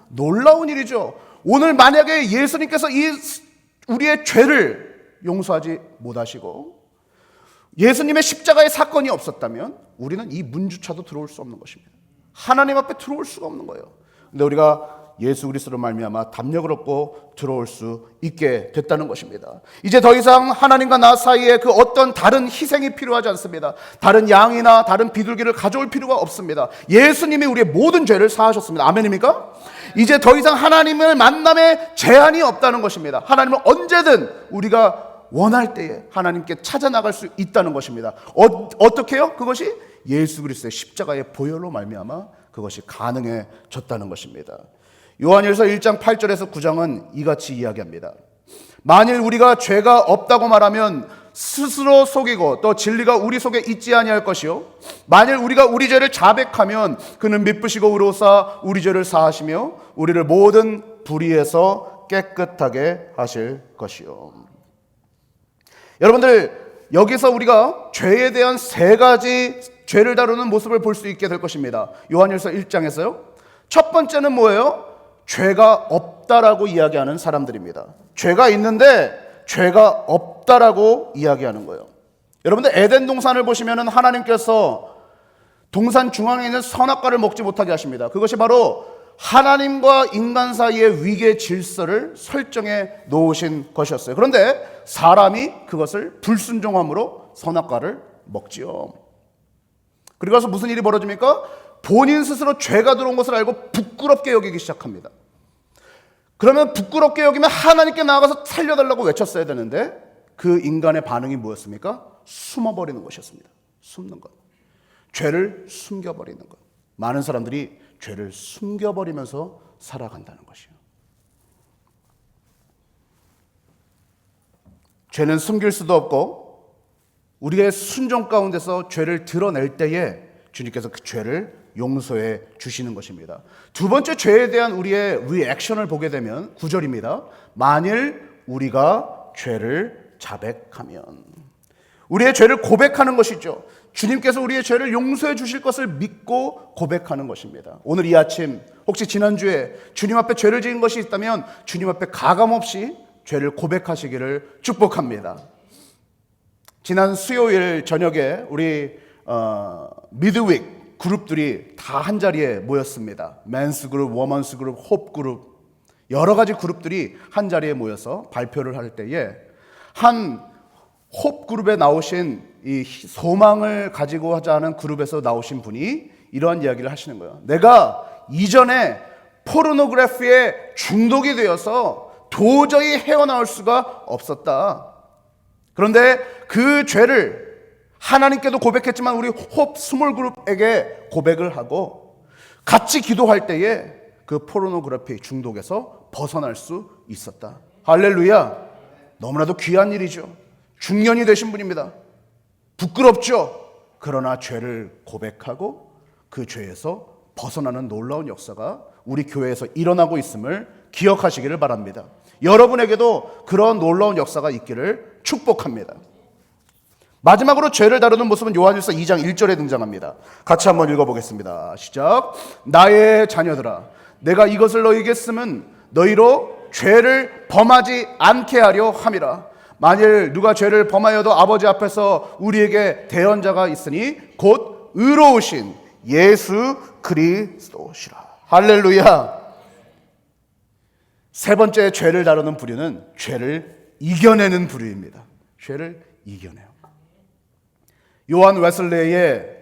놀라운 일이죠. 오늘 만약에 예수님께서 우리의 죄를 용서하지 못하시고 예수님의 십자가의 사건이 없었다면 우리는 이 문주차도 들어올 수 없는 것입니다. 하나님 앞에 들어올 수가 없는 거예요. 근데 우리가 예수 그리스도로 말미암아 담력을 얻고 들어올 수 있게 됐다는 것입니다. 이제 더 이상 하나님과 나 사이에 그 어떤 다른 희생이 필요하지 않습니다. 다른 양이나 다른 비둘기를 가져올 필요가 없습니다. 예수님이 우리의 모든 죄를 사하셨습니다. 아멘입니까? 이제 더 이상 하나님을 만남에 제한이 없다는 것입니다. 하나님을 언제든 우리가 원할 때에 하나님께 찾아 나갈 수 있다는 것입니다. 어떻게 해요? 그것이 예수 그리스도의 십자가의 보혈로 말미암아 그것이 가능해졌다는 것입니다. 요한일서 1장 8절에서 9장은 이같이 이야기합니다. 만일 우리가 죄가 없다고 말하면 스스로 속이고 또 진리가 우리 속에 있지 아니할 것이요 만일 우리가 우리 죄를 자백하면 그는 미쁘시고 의로우사 우리 죄를 사하시며 우리를 모든 불의에서 깨끗하게 하실 것이요. 여러분들, 여기서 우리가 죄에 대한 3가지 죄를 다루는 모습을 볼 수 있게 될 것입니다. 요한일서 1장에서요. 첫 번째는 뭐예요? 죄가 없다라고 이야기하는 사람들입니다. 죄가 있는데 죄가 없다라고 이야기하는 거예요. 여러분들 에덴 동산을 보시면 하나님께서 동산 중앙에 있는 선악과를 먹지 못하게 하십니다. 그것이 바로 하나님과 인간 사이의 위계 질서를 설정해 놓으신 것이었어요. 그런데 사람이 그것을 불순종함으로 선악과를 먹지요. 그리고 나서 무슨 일이 벌어집니까? 본인 스스로 죄가 들어온 것을 알고 부끄럽게 여기기 시작합니다. 그러면 부끄럽게 여기면 하나님께 나아가서 살려달라고 외쳤어야 되는데 그 인간의 반응이 뭐였습니까? 숨어버리는 것이었습니다. 숨는 것. 죄를 숨겨버리는 것. 많은 사람들이 죄를 숨겨버리면서 살아간다는 것이에요. 죄는 숨길 수도 없고 우리의 순종 가운데서 죄를 드러낼 때에 주님께서 그 죄를 용서해 주시는 것입니다. 두 번째 죄에 대한 우리의 리액션을 보게 되면 9절입니다. 만일 우리가 죄를 자백하면, 우리의 죄를 고백하는 것이죠. 주님께서 우리의 죄를 용서해 주실 것을 믿고 고백하는 것입니다. 오늘 이 아침 혹시 지난주에 주님 앞에 죄를 지은 것이 있다면 주님 앞에 가감없이 죄를 고백하시기를 축복합니다. 지난 수요일 저녁에 우리 미드윅 그룹들이 다 한자리에 모였습니다. 맨스 그룹, 워먼스 그룹, 홉 그룹, 여러 가지 그룹들이 한자리에 모여서 발표를 할 때에 한 홉 그룹에 나오신 이 소망을 가지고 하자 하는 그룹에서 나오신 분이 이러한 이야기를 하시는 거예요. 내가 이전에 포르노그래피에 중독이 되어서 도저히 헤어나올 수가 없었다. 그런데 그 죄를 하나님께도 고백했지만 우리 홉 스몰 그룹에게 고백을 하고 같이 기도할 때에 그 포르노그래피 중독에서 벗어날 수 있었다. 할렐루야. 너무나도 귀한 일이죠. 중년이 되신 분입니다. 부끄럽죠. 그러나 죄를 고백하고 그 죄에서 벗어나는 놀라운 역사가 우리 교회에서 일어나고 있음을 기억하시기를 바랍니다. 여러분에게도 그런 놀라운 역사가 있기를 축복합니다. 마지막으로 죄를 다루는 모습은 요한일서 2장 1절에 등장합니다. 같이 한번 읽어보겠습니다. 시작. 나의 자녀들아, 내가 이것을 너희에게 쓰면 너희로 죄를 범하지 않게 하려 함이라. 만일 누가 죄를 범하여도 아버지 앞에서 우리에게 대언자가 있으니 곧 의로우신 예수 그리스도시라. 할렐루야. 세 번째 죄를 다루는 부류는 죄를 이겨내는 부류입니다. 죄를 이겨내요. 요한 웨슬레이의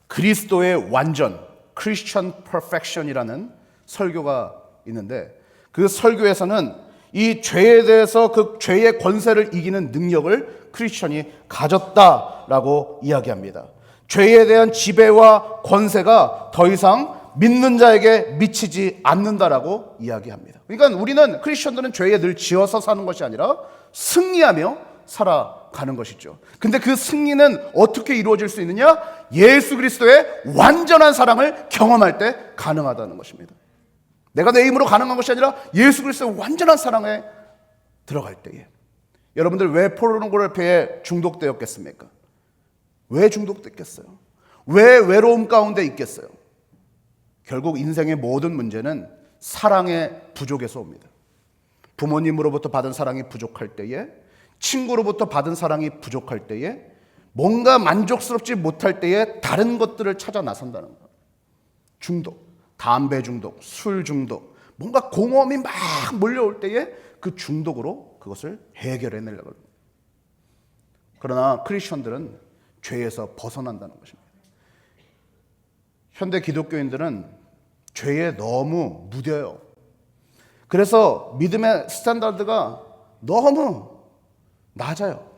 그리스도의 완전, Christian Perfection이라는 설교가 있는데 그 설교에서는 이 죄에 대해서 그 죄의 권세를 이기는 능력을 크리스천이 가졌다라고 이야기합니다. 죄에 대한 지배와 권세가 더 이상 믿는 자에게 미치지 않는다라고 이야기합니다. 그러니까 우리는 크리스천들은 죄에 늘 지어서 사는 것이 아니라 승리하며 살아가는 것이죠. 근데 그 승리는 어떻게 이루어질 수 있느냐? 예수 그리스도의 완전한 사랑을 경험할 때 가능하다는 것입니다. 내가 내 힘으로 가능한 것이 아니라 예수 그리스도의 완전한 사랑에 들어갈 때에. 여러분들 왜 포르노그래피에 중독되었겠습니까? 왜 중독됐겠어요? 왜 외로움 가운데 있겠어요? 결국 인생의 모든 문제는 사랑의 부족에서 옵니다. 부모님으로부터 받은 사랑이 부족할 때에, 친구로부터 받은 사랑이 부족할 때에, 뭔가 만족스럽지 못할 때에 다른 것들을 찾아 나선다는 거예요. 중독. 담배 중독, 술 중독, 뭔가 공허함이 막 몰려올 때에 그 중독으로 그것을 해결해내려고 합니다. 그러나 크리스천들은 죄에서 벗어난다는 것입니다. 현대 기독교인들은 죄에 너무 무뎌요. 그래서 믿음의 스탠다드가 너무 낮아요.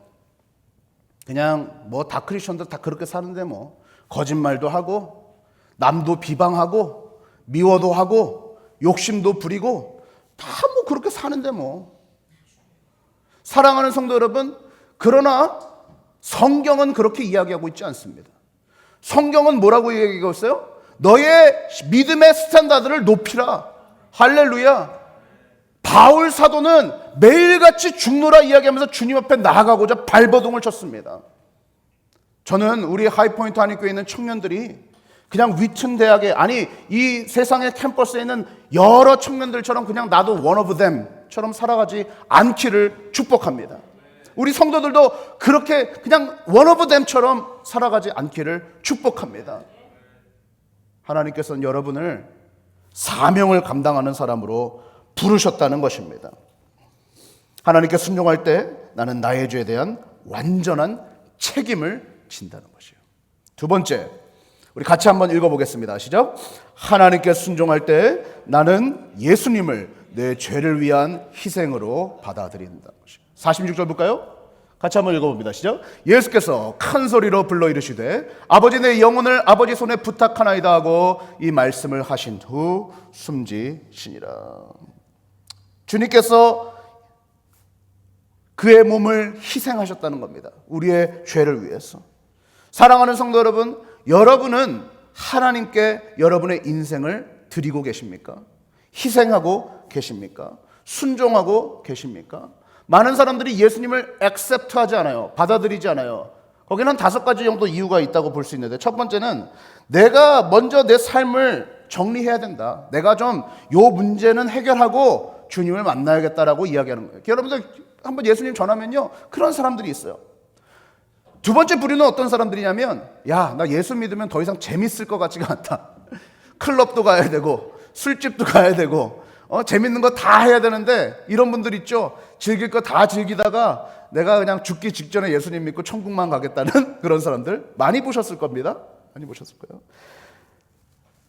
그냥 뭐 다 크리스천들 다 그렇게 사는데 뭐 거짓말도 하고 남도 비방하고 미워도 하고 욕심도 부리고 다 뭐 그렇게 사는데 뭐. 사랑하는 성도 여러분, 그러나 성경은 그렇게 이야기하고 있지 않습니다. 성경은 뭐라고 얘기하고 있어요? 너의 믿음의 스탠다드를 높이라. 할렐루야. 바울 사도는 매일같이 죽노라 이야기하면서 주님 앞에 나아가고자 발버둥을 쳤습니다. 저는 우리 하이포인트 한인교회에 있는 청년들이 그냥 위튼 대학에, 아니 이 세상의 캠퍼스에 있는 여러 청년들처럼 그냥 나도 one of them처럼 살아가지 않기를 축복합니다. 우리 성도들도 그렇게 그냥 one of them처럼 살아가지 않기를 축복합니다. 하나님께서는 여러분을 사명을 감당하는 사람으로 부르셨다는 것입니다. 하나님께 순종할 때 나는 나의 죄에 대한 완전한 책임을 진다는 것이에요. 두 번째, 우리 같이 한번 읽어보겠습니다. 시작. 하나님께 순종할 때 나는 예수님을 내 죄를 위한 희생으로 받아들인다는 것이에요. 46절 볼까요? 같이 한번 읽어봅니다. 시작. 예수께서 큰 소리로 불러 이르시되 아버지 내 영혼을 아버지 손에 부탁하나이다 하고 이 말씀을 하신 후 숨지시니라. 주님께서 그의 몸을 희생하셨다는 겁니다. 우리의 죄를 위해서. 사랑하는 성도 여러분, 여러분은 하나님께 여러분의 인생을 드리고 계십니까? 희생하고 계십니까? 순종하고 계십니까? 많은 사람들이 예수님을 액셉트하지 않아요. 받아들이지 않아요. 거기는 5가지 정도 이유가 있다고 볼 수 있는데, 첫 번째는 내가 먼저 내 삶을 정리해야 된다. 내가 좀 요 문제는 해결하고 주님을 만나야겠다라고 이야기하는 거예요. 여러분들 한번 예수님 전하면요, 그런 사람들이 있어요. 두 번째 부류는 어떤 사람들이냐면, 야, 나 예수 믿으면 더 이상 재밌을 것 같지가 않다. 클럽도 가야 되고 술집도 가야 되고 재밌는 거 다 해야 되는데, 이런 분들 있죠. 즐길 거 다 즐기다가 내가 그냥 죽기 직전에 예수님 믿고 천국만 가겠다는 그런 사람들 많이 보셨을 겁니다. 많이 보셨을 거예요.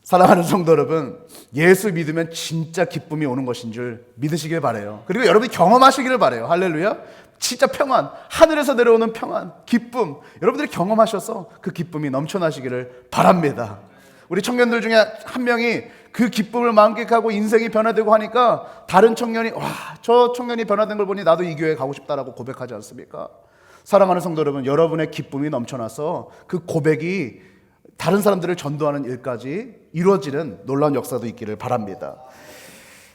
사랑하는 성도 여러분, 예수 믿으면 진짜 기쁨이 오는 것인 줄 믿으시길 바라요. 그리고 여러분이 경험하시기를 바라요. 할렐루야. 진짜 평안, 하늘에서 내려오는 평안, 기쁨, 여러분들이 경험하셔서 그 기쁨이 넘쳐나시기를 바랍니다. 우리 청년들 중에 한 명이 그 기쁨을 만끽하고 인생이 변화되고 하니까 다른 청년이, 와, 저 청년이 변화된 걸 보니 나도 이 교회에 가고 싶다라고 고백하지 않습니까? 사랑하는 성도 여러분, 여러분의 기쁨이 넘쳐나서 그 고백이 다른 사람들을 전도하는 일까지 이루어지는 놀라운 역사도 있기를 바랍니다.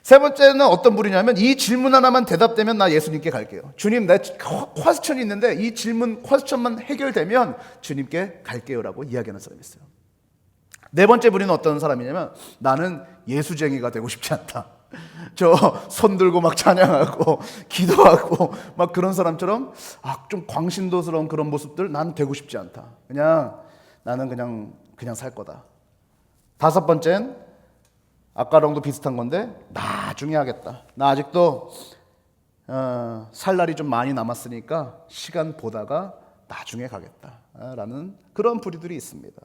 세 번째는 어떤 분이냐면, 이 질문 하나만 대답되면 나 예수님께 갈게요. 주님, 내 퀘스천이 있는데 이 질문 퀘스천만 해결되면 주님께 갈게요라고 이야기하는 사람이 있어요. 네 번째 분은 어떤 사람이냐면, 나는 예수쟁이가 되고 싶지 않다. 저 손 들고 막 찬양하고 기도하고 막 그런 사람처럼 좀 광신도스러운 그런 모습들 난 되고 싶지 않다. 나는 그냥 살 거다. 다섯 번째는 아까랑도 비슷한 건데, 나중에 하겠다. 나 아직도 살 날이 좀 많이 남았으니까 시간 보다가 나중에 가겠다 라는 그런 부류들이 있습니다.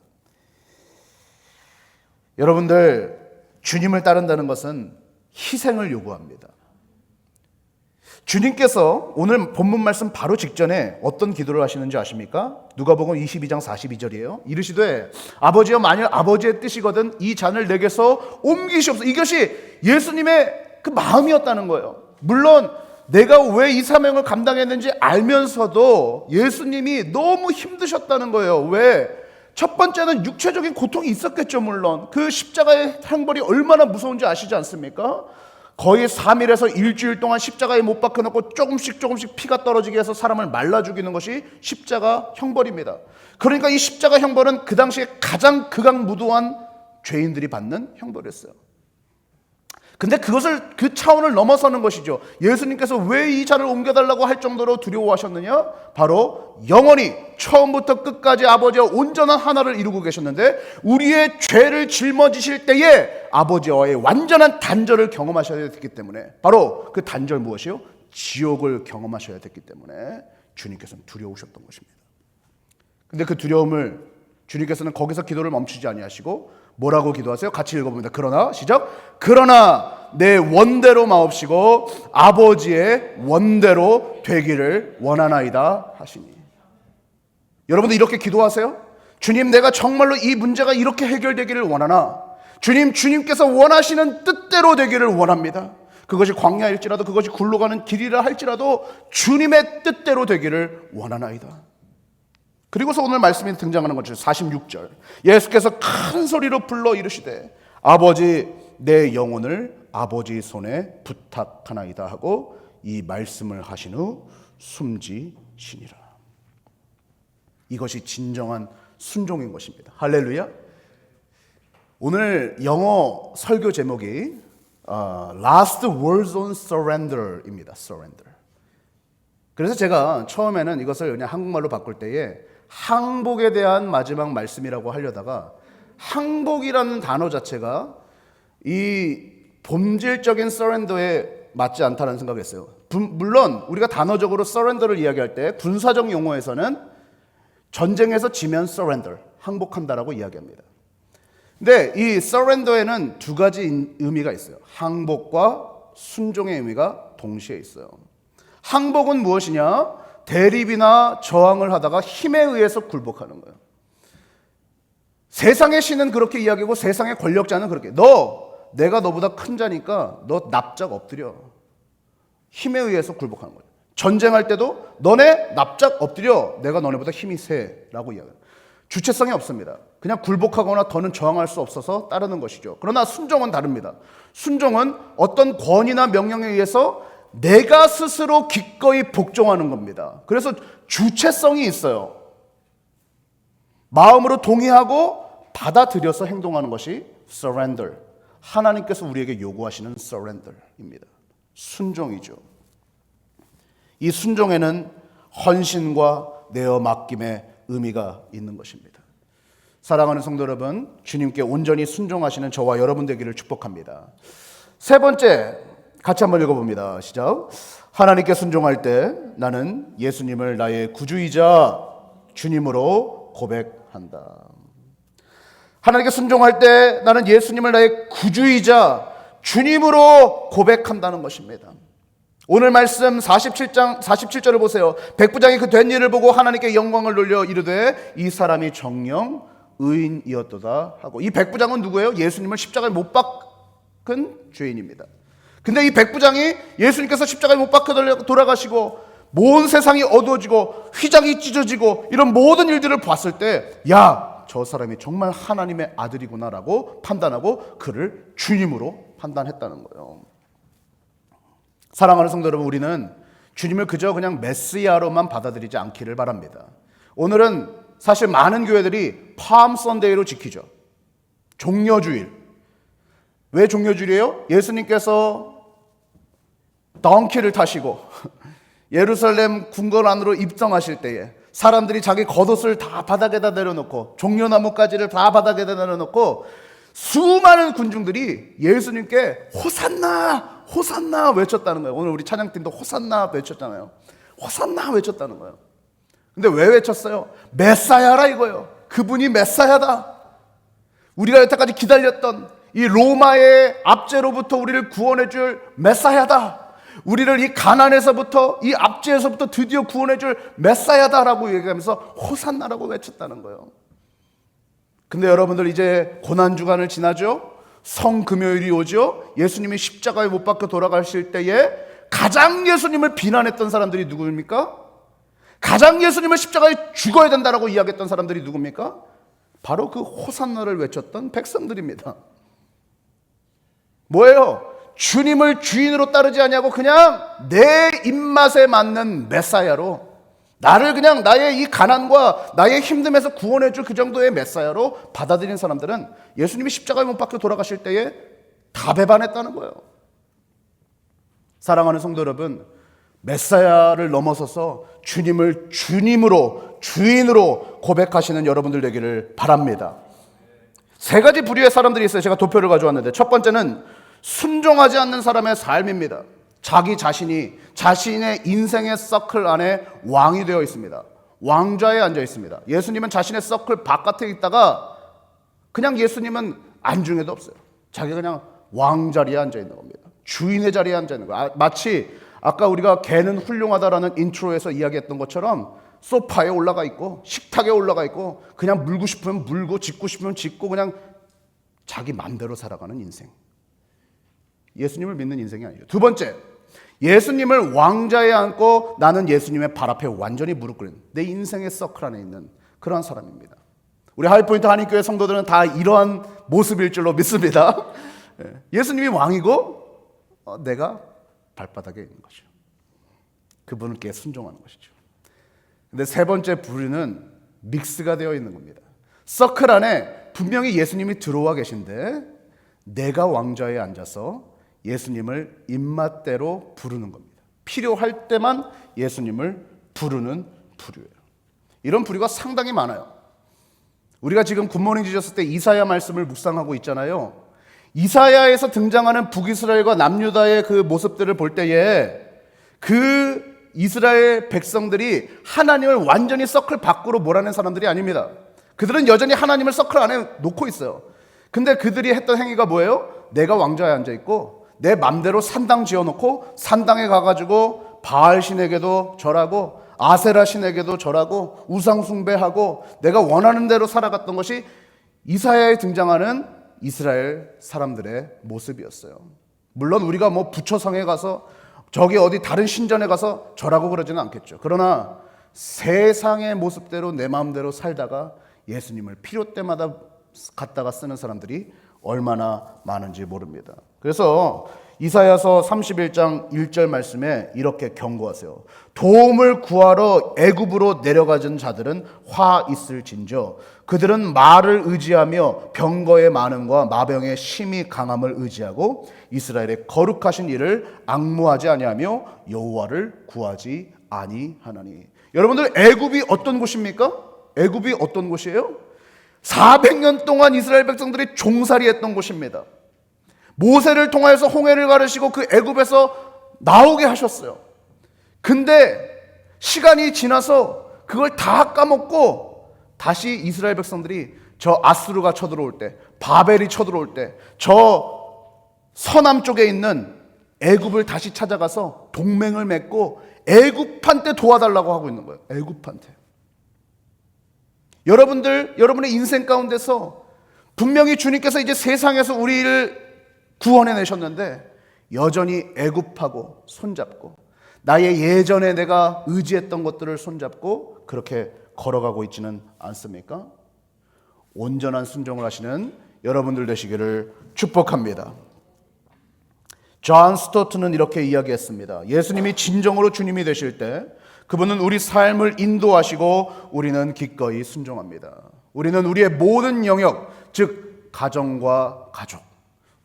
여러분들, 주님을 따른다는 것은 희생을 요구합니다. 주님께서 오늘 본문 말씀 바로 직전에 어떤 기도를 하시는지 아십니까? 누가복음 22장 42절이에요. 이르시되 아버지여, 만일 아버지의 뜻이거든 이 잔을 내게서 옮기시옵소서. 이것이 예수님의 그 마음이었다는 거예요. 물론 내가 왜 이 사명을 감당했는지 알면서도 예수님이 너무 힘드셨다는 거예요. 왜? 첫 번째는 육체적인 고통이 있었겠죠. 물론 그 십자가의 형벌이 얼마나 무서운지 아시지 않습니까? 거의 3일에서 일주일 동안 십자가에 못 박혀놓고 조금씩 피가 떨어지게 해서 사람을 말라 죽이는 것이 십자가 형벌입니다. 그러니까 이 십자가 형벌은 그 당시에 가장 극악무도한 죄인들이 받는 형벌이었어요. 근데 그 차원을 넘어서는 것이죠. 예수님께서 왜 이 잔을 옮겨달라고 할 정도로 두려워하셨느냐? 바로 영원히 처음부터 끝까지 아버지와 온전한 하나를 이루고 계셨는데, 우리의 죄를 짊어지실 때에 아버지와의 완전한 단절을 경험하셔야 됐기 때문에, 바로 그 단절 무엇이요? 지옥을 경험하셔야 됐기 때문에 주님께서는 두려우셨던 것입니다. 근데 그 두려움을 주님께서는 거기서 기도를 멈추지 아니하시고 뭐라고 기도하세요? 같이 읽어봅니다. 그러나, 시작. 그러나 내 원대로 마옵시고 아버지의 원대로 되기를 원하나이다 하시니. 여러분들 이렇게 기도하세요? 주님, 내가 정말로 이 문제가 이렇게 해결되기를 원하나, 주님께서 원하시는 뜻대로 되기를 원합니다. 그것이 광야일지라도 그것이 굴러가는 길이라 할지라도 주님의 뜻대로 되기를 원하나이다. 그리고서 오늘 말씀이 등장하는 것이죠. 46절. 예수께서 큰 소리로 불러 이르시되 아버지, 내 영혼을 아버지 손에 부탁하나이다 하고 이 말씀을 하신 후 숨지시니라. 이것이 진정한 순종인 것입니다. 할렐루야. 오늘 영어 설교 제목이 Last words on surrender입니다. surrender. 그래서 제가 처음에는 이것을 그냥 한국말로 바꿀 때에 항복에 대한 마지막 말씀이라고 하려다가 항복이라는 단어 자체가 이 본질적인 서렌더에 맞지 않다는 생각을 했어요. 물론 우리가 단어적으로 서렌더를 이야기할 때 군사적 용어에서는 전쟁에서 지면 서렌더, 항복한다라고 이야기합니다. 근데 이 서렌더에는 두 가지 의미가 있어요. 항복과 순종의 의미가 동시에 있어요. 항복은 무엇이냐? 대립이나 저항을 하다가 힘에 의해서 굴복하는 거예요. 세상의 신은 그렇게 이야기하고 세상의 권력자는 그렇게, 내가 너보다 큰 자니까 너 납작 엎드려. 힘에 의해서 굴복하는 거예요. 전쟁할 때도 너네 납작 엎드려. 내가 너네보다 힘이 세라고 이야기해요. 주체성이 없습니다. 그냥 굴복하거나 더는 저항할 수 없어서 따르는 것이죠. 그러나 순종은 다릅니다. 순종은 어떤 권위나 명령에 의해서 내가 스스로 기꺼이 복종하는 겁니다. 그래서 주체성이 있어요. 마음으로 동의하고 받아들여서 행동하는 것이 surrender. 하나님께서 우리에게 요구하시는 surrender입니다. 순종이죠. 이 순종에는 헌신과 내어 맡김의 의미가 있는 것입니다. 사랑하는 성도 여러분, 주님께 온전히 순종하시는 저와 여러분 되기를 축복합니다. 세 번째, 같이 한번 읽어봅니다. 시작. 하나님께 순종할 때 나는 예수님을 나의 구주이자 주님으로 고백한다. 하나님께 순종할 때 나는 예수님을 나의 구주이자 주님으로 고백한다는 것입니다. 오늘 말씀 47절을 보세요. 백부장이 그 된 일을 보고 하나님께 영광을 돌려 이르되 이 사람이 정령 의인이었도다 하고, 이 백부장은 누구예요? 예수님을 십자가에 못 박은 죄인입니다. 근데 이 백부장이 예수님께서 십자가에 못 박혀 돌아가시고 온 세상이 어두워지고 휘장이 찢어지고 이런 모든 일들을 봤을 때, 야, 저 사람이 정말 하나님의 아들이구나라고 판단하고 그를 주님으로 판단했다는 거예요. 사랑하는 성도 여러분, 우리는 주님을 그저 그냥 메시아로만 받아들이지 않기를 바랍니다. 오늘은 사실 많은 교회들이 팜 선데이로 지키죠. 종려주일. 왜 종려주일이에요? 예수님께서 덩키를 타시고 예루살렘 궁궐 안으로 입성하실 때에 사람들이 자기 겉옷을 다 바닥에다 내려놓고 종려나무가지를 다 바닥에다 내려놓고 수많은 군중들이 예수님께 호산나 호산나 외쳤다는 거예요. 오늘 우리 찬양팀도 호산나 외쳤잖아요. 호산나 외쳤다는 거예요. 근데 왜 외쳤어요? 메사야라 이거예요. 그분이 메사야다. 우리가 여태까지 기다렸던 이 로마의 압제로부터 우리를 구원해 줄 메사야다. 우리를 이 가난에서부터, 이 압제에서부터 드디어 구원해 줄 메사야다라고 얘기하면서 호산나라고 외쳤다는 거예요. 근데 여러분들, 이제 고난주간을 지나죠? 성금요일이 오죠? 예수님이 십자가에 못 박혀 돌아가실 때에 가장 예수님을 비난했던 사람들이 누구입니까? 가장 예수님을 십자가에 죽어야 된다라고 이야기했던 사람들이 누굽니까? 바로 그 호산나를 외쳤던 백성들입니다. 뭐예요? 주님을 주인으로 따르지 아니하고 그냥 내 입맛에 맞는 메사야로, 나를 그냥 나의 이 가난과 나의 힘듦에서 구원해 줄 그 정도의 메사야로 받아들인 사람들은 예수님이 십자가에 못 박혀 돌아가실 때에 다 배반했다는 거예요. 사랑하는 성도 여러분, 메사야를 넘어서서 주님을 주님으로, 주인으로 고백하시는 여러분들 되기를 바랍니다. 세 가지 부류의 사람들이 있어요. 제가 도표를 가져왔는데, 첫 번째는 순종하지 않는 사람의 삶입니다. 자기 자신이 자신의 인생의 서클 안에 왕이 되어 있습니다. 왕좌에 앉아 있습니다. 예수님은 자신의 서클 바깥에 있다가 그냥 예수님은 안중에도 없어요. 자기가 그냥 왕자리에 앉아 있는 겁니다. 주인의 자리에 앉아 있는 거예요. 마치 아까 우리가 개는 훌륭하다라는 인트로에서 이야기했던 것처럼 소파에 올라가 있고 식탁에 올라가 있고 그냥 물고 싶으면 물고 짖고 싶으면 짖고 그냥 자기 맘대로 살아가는 인생. 예수님을 믿는 인생이 아니죠. 두 번째, 예수님을 왕좌에 앉고 나는 예수님의 발 앞에 완전히 무릎 꿇는 내 인생의 서클 안에 있는 그런 사람입니다. 우리 하이포인트 한인교회 성도들은 다 이러한 모습일 줄로 믿습니다. 예수님이 왕이고 내가 발바닥에 있는 것이죠. 그분께 순종하는 것이죠. 근데 세 번째 부류는 믹스가 되어 있는 겁니다. 서클 안에 분명히 예수님이 들어와 계신데 내가 왕좌에 앉아서 예수님을 입맛대로 부르는 겁니다. 필요할 때만 예수님을 부르는 부류예요. 이런 부류가 상당히 많아요. 우리가 지금 굿모닝 지저스 때 이사야 말씀을 묵상하고 있잖아요. 이사야에서 등장하는 북이스라엘과 남유다의 그 모습들을 볼 때에 그 이스라엘 백성들이 하나님을 완전히 서클 밖으로 몰아낸 사람들이 아닙니다. 그들은 여전히 하나님을 서클 안에 놓고 있어요. 근데 그들이 했던 행위가 뭐예요? 내가 왕좌에 앉아있고 내 맘대로 산당 지어놓고 산당에 가가지고 바알 신에게도 절하고 아세라 신에게도 절하고 우상 숭배하고 내가 원하는 대로 살아갔던 것이 이사야에 등장하는 이스라엘 사람들의 모습이었어요. 물론 우리가 뭐 부처성에 가서 저기 어디 다른 신전에 가서 절하고 그러지는 않겠죠. 그러나 세상의 모습대로 내 마음대로 살다가 예수님을 필요 때마다 갖다가 쓰는 사람들이 얼마나 많은지 모릅니다. 그래서 이사야서 31장 1절 말씀에 이렇게 경고하세요. 도움을 구하러 애굽으로 내려가는 자들은 화 있을진저 그들은 말을 의지하며 병거의 많음과 마병의 심히 강함을 의지하고 이스라엘의 거룩하신 이를 앙무하지 아니하며 여호와를 구하지 아니하나니. 여러분들 애굽이 어떤 곳입니까? 애굽이 어떤 곳이에요? 400년 동안 이스라엘 백성들이 종살이했던 곳입니다. 모세를 통하여서 홍해를 가르시고 그 애굽에서 나오게 하셨어요. 근데 시간이 지나서 그걸 다 까먹고 다시 이스라엘 백성들이 저 아수르가 쳐들어올 때, 바벨이 쳐들어올 때, 저 서남 쪽에 있는 애굽을 다시 찾아가서 동맹을 맺고 애굽한테 도와달라고 하고 있는 거예요. 애굽한테. 여러분의 인생 가운데서 분명히 주님께서 이제 세상에서 우리를 구원해 내셨는데 여전히 애굽하고 손잡고 나의 예전에 내가 의지했던 것들을 손잡고 그렇게 걸어가고 있지는 않습니까? 온전한 순종을 하시는 여러분들 되시기를 축복합니다. 존 스토트는 이렇게 이야기했습니다. 예수님이 진정으로 주님이 되실 때 그분은 우리 삶을 인도하시고 우리는 기꺼이 순종합니다. 우리는 우리의 모든 영역, 즉 가정과 가족,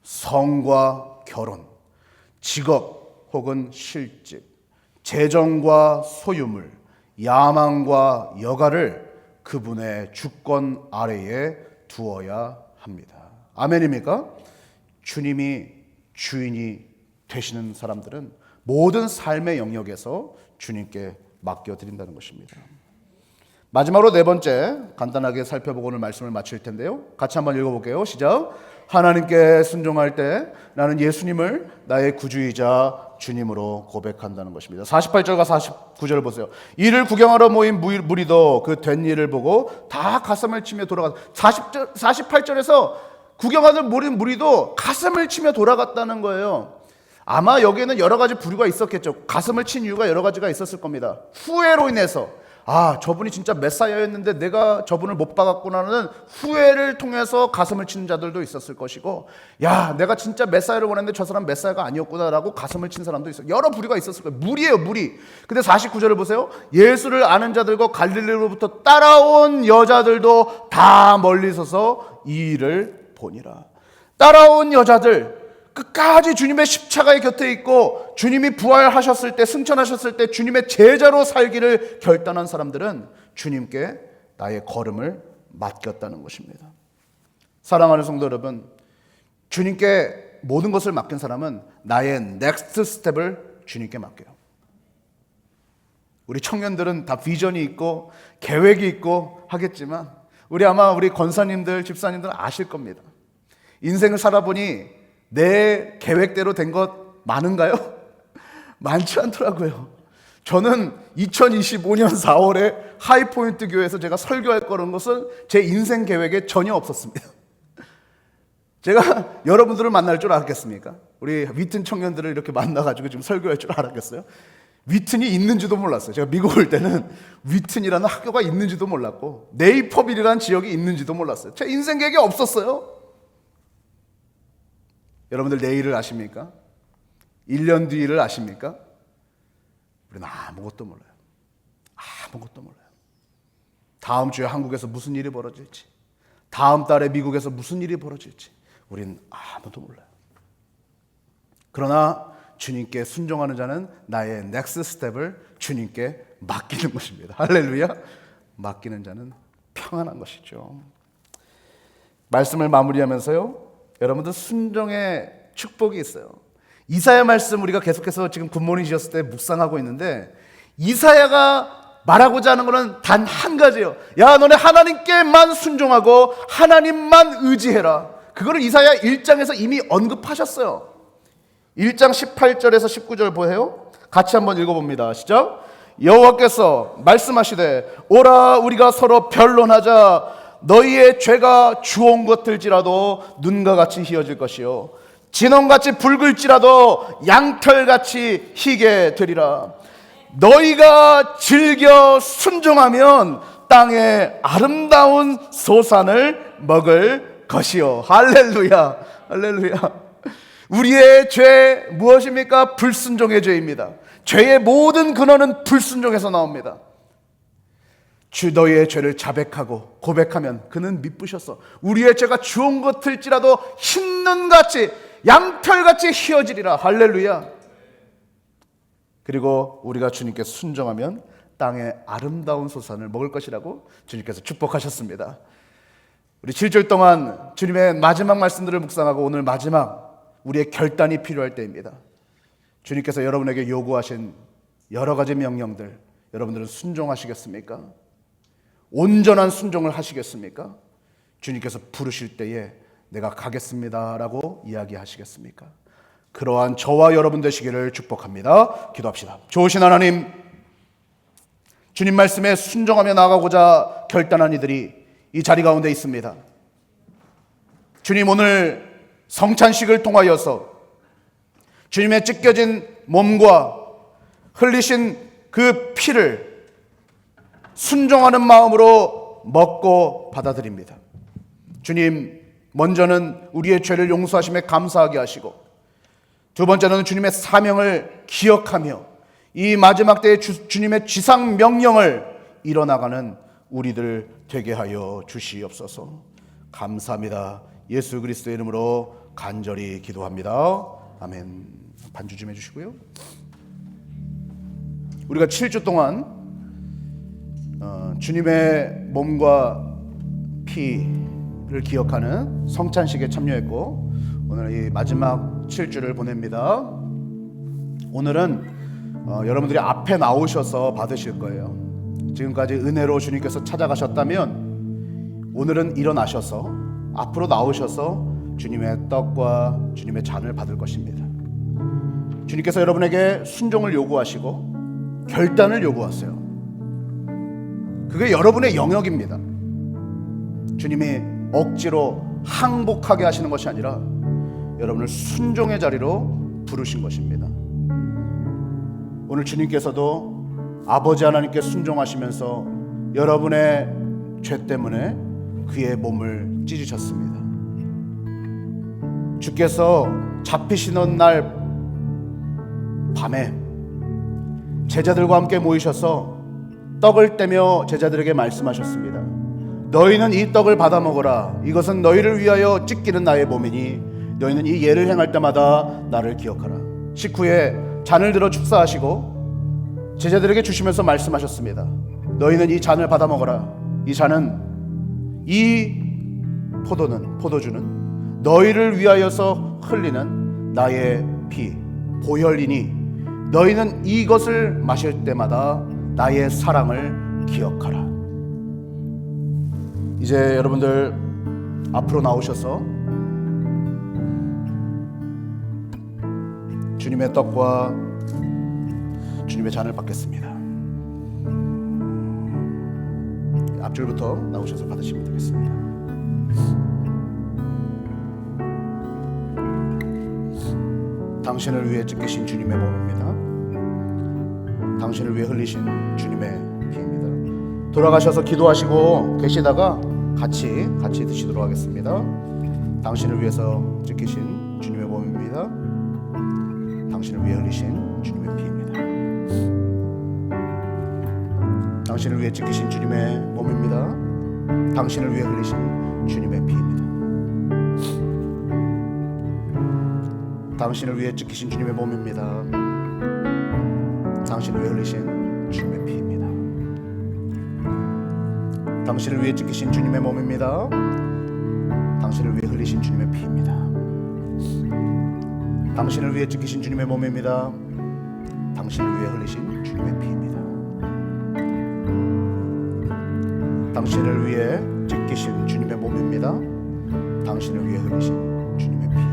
성과 결혼, 직업 혹은 실직, 재정과 소유물, 야망과 여가를 그분의 주권 아래에 두어야 합니다. 아멘입니까? 주님이 주인이 되시는 사람들은 모든 삶의 영역에서 주님께 맡겨드린다는 것입니다. 마지막으로 네 번째 간단하게 살펴보고 오늘 말씀을 마칠 텐데요. 같이 한번 읽어볼게요. 시작. 하나님께 순종할 때 나는 예수님을 나의 구주이자 주님으로 고백한다는 것입니다. 48절과 49절을 보세요. 이를 구경하러 모인 무리도 그 된 일을 보고 다 가슴을 치며 돌아갔다. 48절에서 구경하러 모인 무리도 가슴을 치며 돌아갔다는 거예요. 아마 여기에는 여러 가지 부류가 있었겠죠. 가슴을 친 이유가 여러 가지가 있었을 겁니다. 후회로 인해서 저분이 진짜 메사야였는데 내가 저분을 못 박았구나는 후회를 통해서 가슴을 치는 자들도 있었을 것이고, 내가 진짜 메사야를 원했는데 저 사람 메사야가 아니었구나라고 가슴을 친 사람도 있어요. 여러 부류가 있었을 거예요. 무리예요, 무리. 근데 49절을 보세요. 예수를 아는 자들과 갈릴리로부터 따라온 여자들도 다 멀리 서서 이 일을 보니라. 따라온 여자들, 끝까지 주님의 십자가의 곁에 있고 주님이 부활하셨을 때, 승천하셨을 때 주님의 제자로 살기를 결단한 사람들은 주님께 나의 걸음을 맡겼다는 것입니다. 사랑하는 성도 여러분, 주님께 모든 것을 맡긴 사람은 나의 넥스트 스텝을 주님께 맡겨요. 우리 청년들은 다 비전이 있고 계획이 있고 하겠지만 우리 권사님들, 집사님들은 아실 겁니다. 인생을 살아보니 내 계획대로 된 것 많은가요? 많지 않더라고요. 저는 2025년 4월에 하이포인트 교회에서 제가 설교할 거라는 것은 제 인생 계획에 전혀 없었습니다. 제가 여러분들을 만날 줄 알았겠습니까? 우리 위튼 청년들을 이렇게 만나가지고 지금 설교할 줄 알았겠어요? 위튼이 있는지도 몰랐어요. 제가 미국 올 때는 위튼이라는 학교가 있는지도 몰랐고 네이퍼빌이라는 지역이 있는지도 몰랐어요. 제 인생 계획이 없었어요. 여러분들 내일을 아십니까? 1년 뒤를 아십니까? 우리는 아무것도 몰라요. 아무것도 몰라요. 다음 주에 한국에서 무슨 일이 벌어질지, 다음 달에 미국에서 무슨 일이 벌어질지 우리는 아무도 몰라요. 그러나 주님께 순종하는 자는 나의 넥스트 스텝을 주님께 맡기는 것입니다. 할렐루야. 맡기는 자는 평안한 것이죠. 말씀을 마무리하면서요, 여러분들 순종의 축복이 있어요. 이사야 말씀 우리가 계속해서 지금 굿모닝 지었을 때 묵상하고 있는데, 이사야가 말하고자 하는 것은 단 한 가지예요. 야, 너네 하나님께만 순종하고 하나님만 의지해라. 그거를 이사야 1장에서 이미 언급하셨어요. 1장 18절에서 19절 보세요. 같이 한번 읽어봅니다. 시작. 여호와께서 말씀하시되 오라 우리가 서로 변론하자. 너희의 죄가 주홍 같을지라도 눈과 같이 희어질 것이요 진홍같이 붉을지라도 양털같이 희게 되리라. 너희가 즐겨 순종하면 땅에 아름다운 소산을 먹을 것이요. 할렐루야. 할렐루야. 우리의 죄 무엇입니까? 불순종의 죄입니다. 죄의 모든 근원은 불순종에서 나옵니다. 주 너희의 죄를 자백하고 고백하면 그는 미쁘셔서 우리의 죄가 주홍 같을지라도 흰 눈같이 양털같이 희어지리라. 할렐루야. 그리고 우리가 주님께 순종하면 땅에 아름다운 소산을 먹을 것이라고 주님께서 축복하셨습니다. 우리 7절 동안 주님의 마지막 말씀들을 묵상하고 오늘 마지막 우리의 결단이 필요할 때입니다. 주님께서 여러분에게 요구하신 여러 가지 명령들, 여러분들은 순종하시겠습니까? 온전한 순종을 하시겠습니까? 주님께서 부르실 때에 내가 가겠습니다라고 이야기하시겠습니까? 그러한 저와 여러분 되시기를 축복합니다. 기도합시다. 좋으신 하나님, 주님 말씀에 순종하며 나아가고자 결단한 이들이 이 자리 가운데 있습니다. 주님, 오늘 성찬식을 통하여서 주님의 찢겨진 몸과 흘리신 그 피를 순종하는 마음으로 먹고 받아들입니다. 주님, 먼저는 우리의 죄를 용서하심에 감사하게 하시고, 두 번째는 주님의 사명을 기억하며 이 마지막 때에 주님의 지상 명령을 이뤄나가는 우리들 되게 하여 주시옵소서. 감사합니다. 예수 그리스도의 이름으로 간절히 기도합니다. 아멘. 반주 좀 해주시고요. 우리가 7주 동안 주님의 몸과 피를 기억하는 성찬식에 참여했고, 오늘 이 마지막 7주를 보냅니다. 오늘은 여러분들이 앞에 나오셔서 받으실 거예요. 지금까지 은혜로 주님께서 찾아가셨다면 오늘은 일어나셔서 앞으로 나오셔서 주님의 떡과 주님의 잔을 받을 것입니다. 주님께서 여러분에게 순종을 요구하시고 결단을 요구하세요. 그게 여러분의 영역입니다. 주님이 억지로 항복하게 하시는 것이 아니라 여러분을 순종의 자리로 부르신 것입니다. 오늘 주님께서도 아버지 하나님께 순종하시면서 여러분의 죄 때문에 그의 몸을 찢으셨습니다. 주께서 잡히시는 날 밤에 제자들과 함께 모이셔서 떡을 떼며 제자들에게 말씀하셨습니다. 너희는 이 떡을 받아 먹어라. 이것은 너희를 위하여 찢기는 나의 몸이니 너희는 이 예를 행할 때마다 나를 기억하라. 식후에 잔을 들어 축사하시고 제자들에게 주시면서 말씀하셨습니다. 너희는 이 잔을 받아 먹어라. 이 잔은, 이 포도주는 너희를 위하여서 흘리는 나의 피 보혈이니 너희는 이것을 마실 때마다 나의 사랑을 기억하라. 이제 여러분들 앞으로 나오셔서 주님의 떡과 주님의 잔을 받겠습니다. 앞줄부터 나오셔서 받으시면 되겠습니다. 당신을 위해 찢기신 주님의 몸입니다. 당신을 위해 흘리신 주님의 피입니다. 돌아가셔서 기도하시고 계시다가 같이 드시도록 하겠습니다. 당신을 위해서 찢기신 주님의 몸입니다. 당신을 위해 흘리신 주님의 피입니다. 당신을 위해 찢기신 주님의 몸입니다. 당신을 위해 흘리신 주님의 피입니다. 당신을 위해 찢기신 주님의 몸입니다. 당신을 위해 흘리신 주님의 피입니다. 당신을 위해 찢기신 주님의 몸입니다. 당신을 위해 흘리신 주님의 피입니다. 당신을 위해 찢기신 주님의 몸입니다. 당신을 위해 흘리신 주님의 피입니다. 당신을 위해 찢기신 주님의 몸입니다. 당신을 위해 흘리신 주님의 피입니다.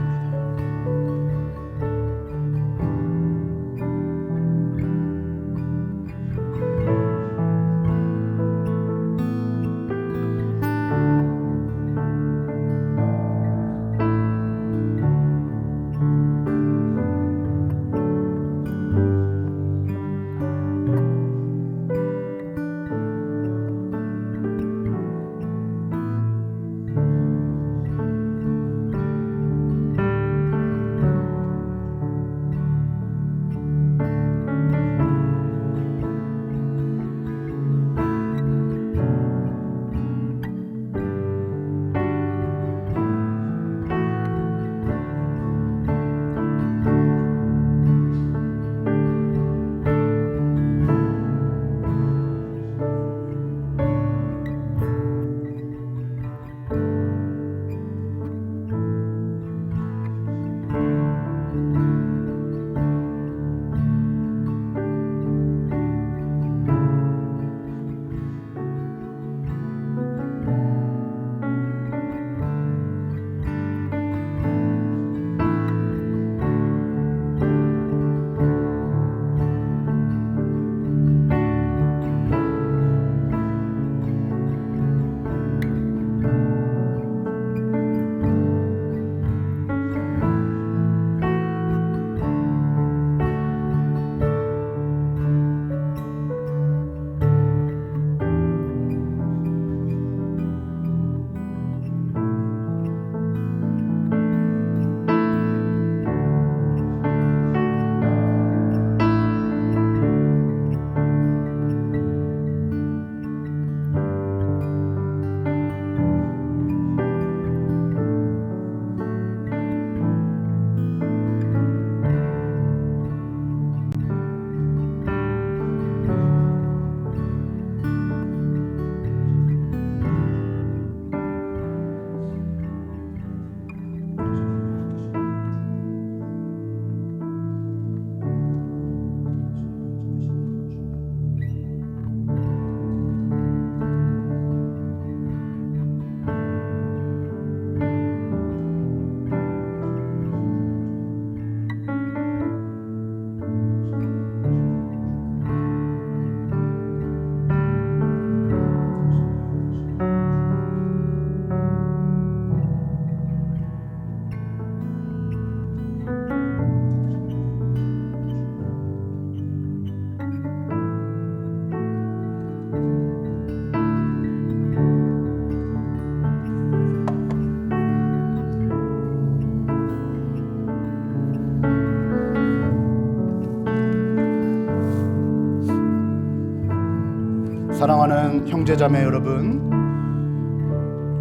사랑하는 형제자매 여러분,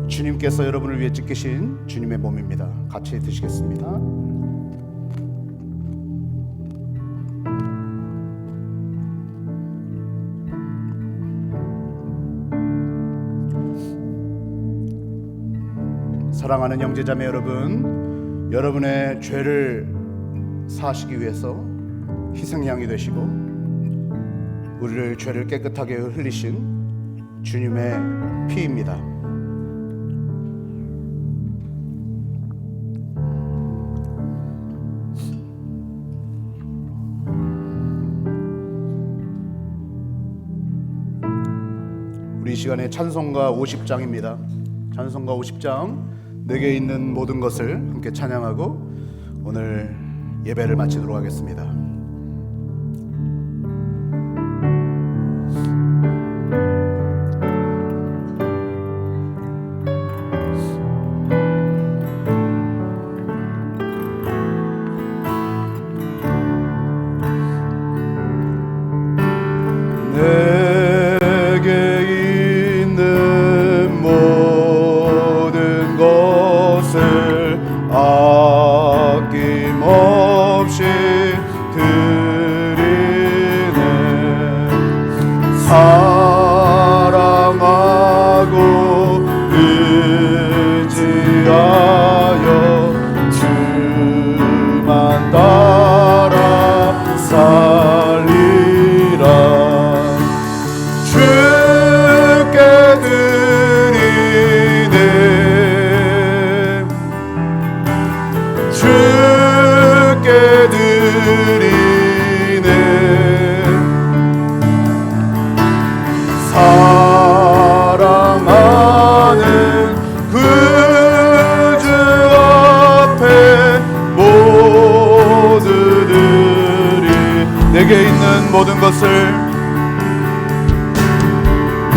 주님께서 여러분을 위해 찢기신 주님의 몸입니다. 같이 드시겠습니다. 사랑하는 형제자매 여러분, 여러분의 죄를 사하시기 위해서 희생양이 되시고 우리를 죄를 깨끗하게 흘리신 주님의 피입니다. 우리 이 시간에 찬송가 50장입니다. 찬송가 50장 내게 있는 모든 것을 함께 찬양하고 오늘 예배를 마치도록 하겠습니다. 내게 있는 모든 것을 아낌없이 모든 것을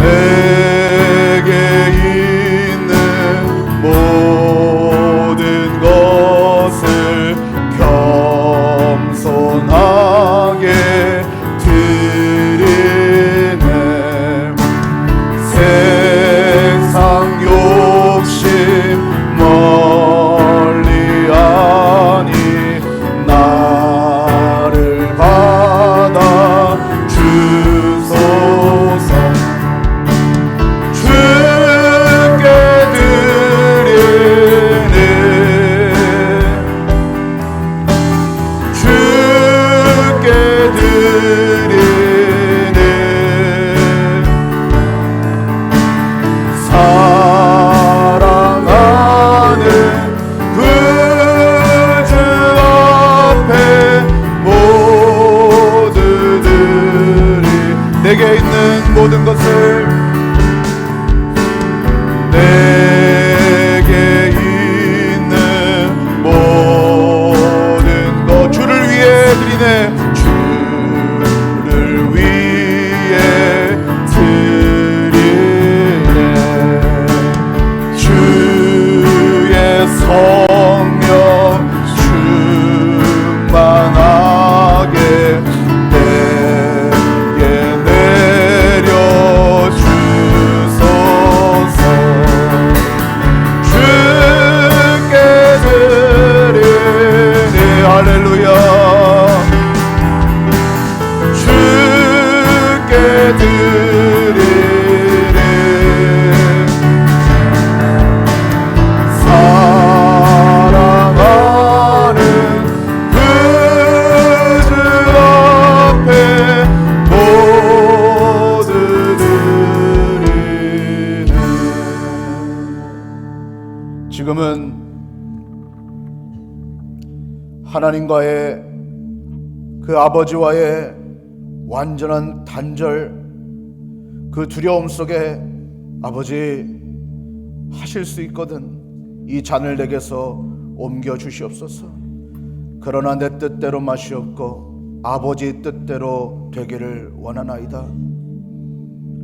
내게 있는 모든 것을 겸손하게 드리네. 세상 욕심 멀리하니 나를 받아 주소서. 주께 드리네. 주께 드리네. 사랑하는 구주 앞에 모두들이 내게 있는 모든 것을 내게 있는 모든 것 주를 위해 드리네. 주를 위해 드리네. 주의 성령 충만하게 내게 내려 주소서. 주께 드리네. 할렐루야. 주께 드리네. 사랑하는 구주 앞에 모두 드리네. 지금은 하나님과의 그 아버지와의 완전한 단절, 그 두려움 속에 아버지 하실 수 있거든 이 잔을 내게서 옮겨 주시옵소서. 그러나 내 뜻대로 마시옵고 아버지 뜻대로 되기를 원하나이다.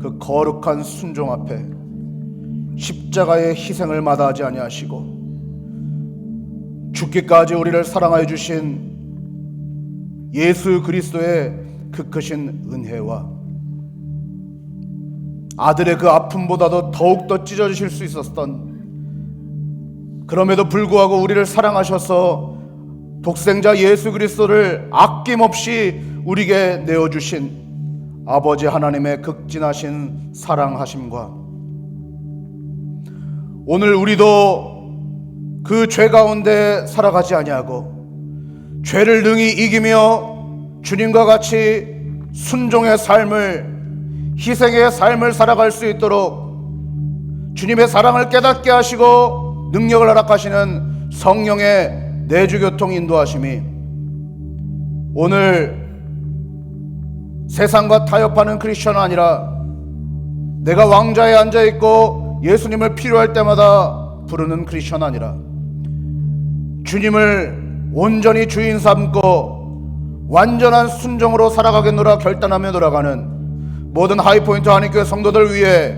그 거룩한 순종 앞에 십자가의 희생을 마다하지 아니하시고 죽기까지 우리를 사랑하여 주신 예수 그리스도의 그 크신 은혜와 아들의 그 아픔보다도 더욱더 찢어지실 수 있었던, 그럼에도 불구하고 우리를 사랑하셔서 독생자 예수 그리스도를 아낌없이 우리에게 내어주신 아버지 하나님의 극진하신 사랑하심과 오늘 우리도 그 죄 가운데 살아가지 아니하고 죄를 능히 이기며 주님과 같이 순종의 삶을, 희생의 삶을 살아갈 수 있도록 주님의 사랑을 깨닫게 하시고 능력을 허락하시는 성령의 내주교통 인도하심이 오늘 세상과 타협하는 크리스천은 아니라 내가 왕좌에 앉아있고 예수님을 필요할 때마다 부르는 크리스천 아니라 주님을 온전히 주인 삼고 완전한 순종으로 살아가겠노라 결단하며 돌아가는 모든 하이포인트 한인교회 성도들 위해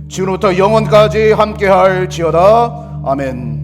지금부터 영원까지 함께할 지어다. 아멘.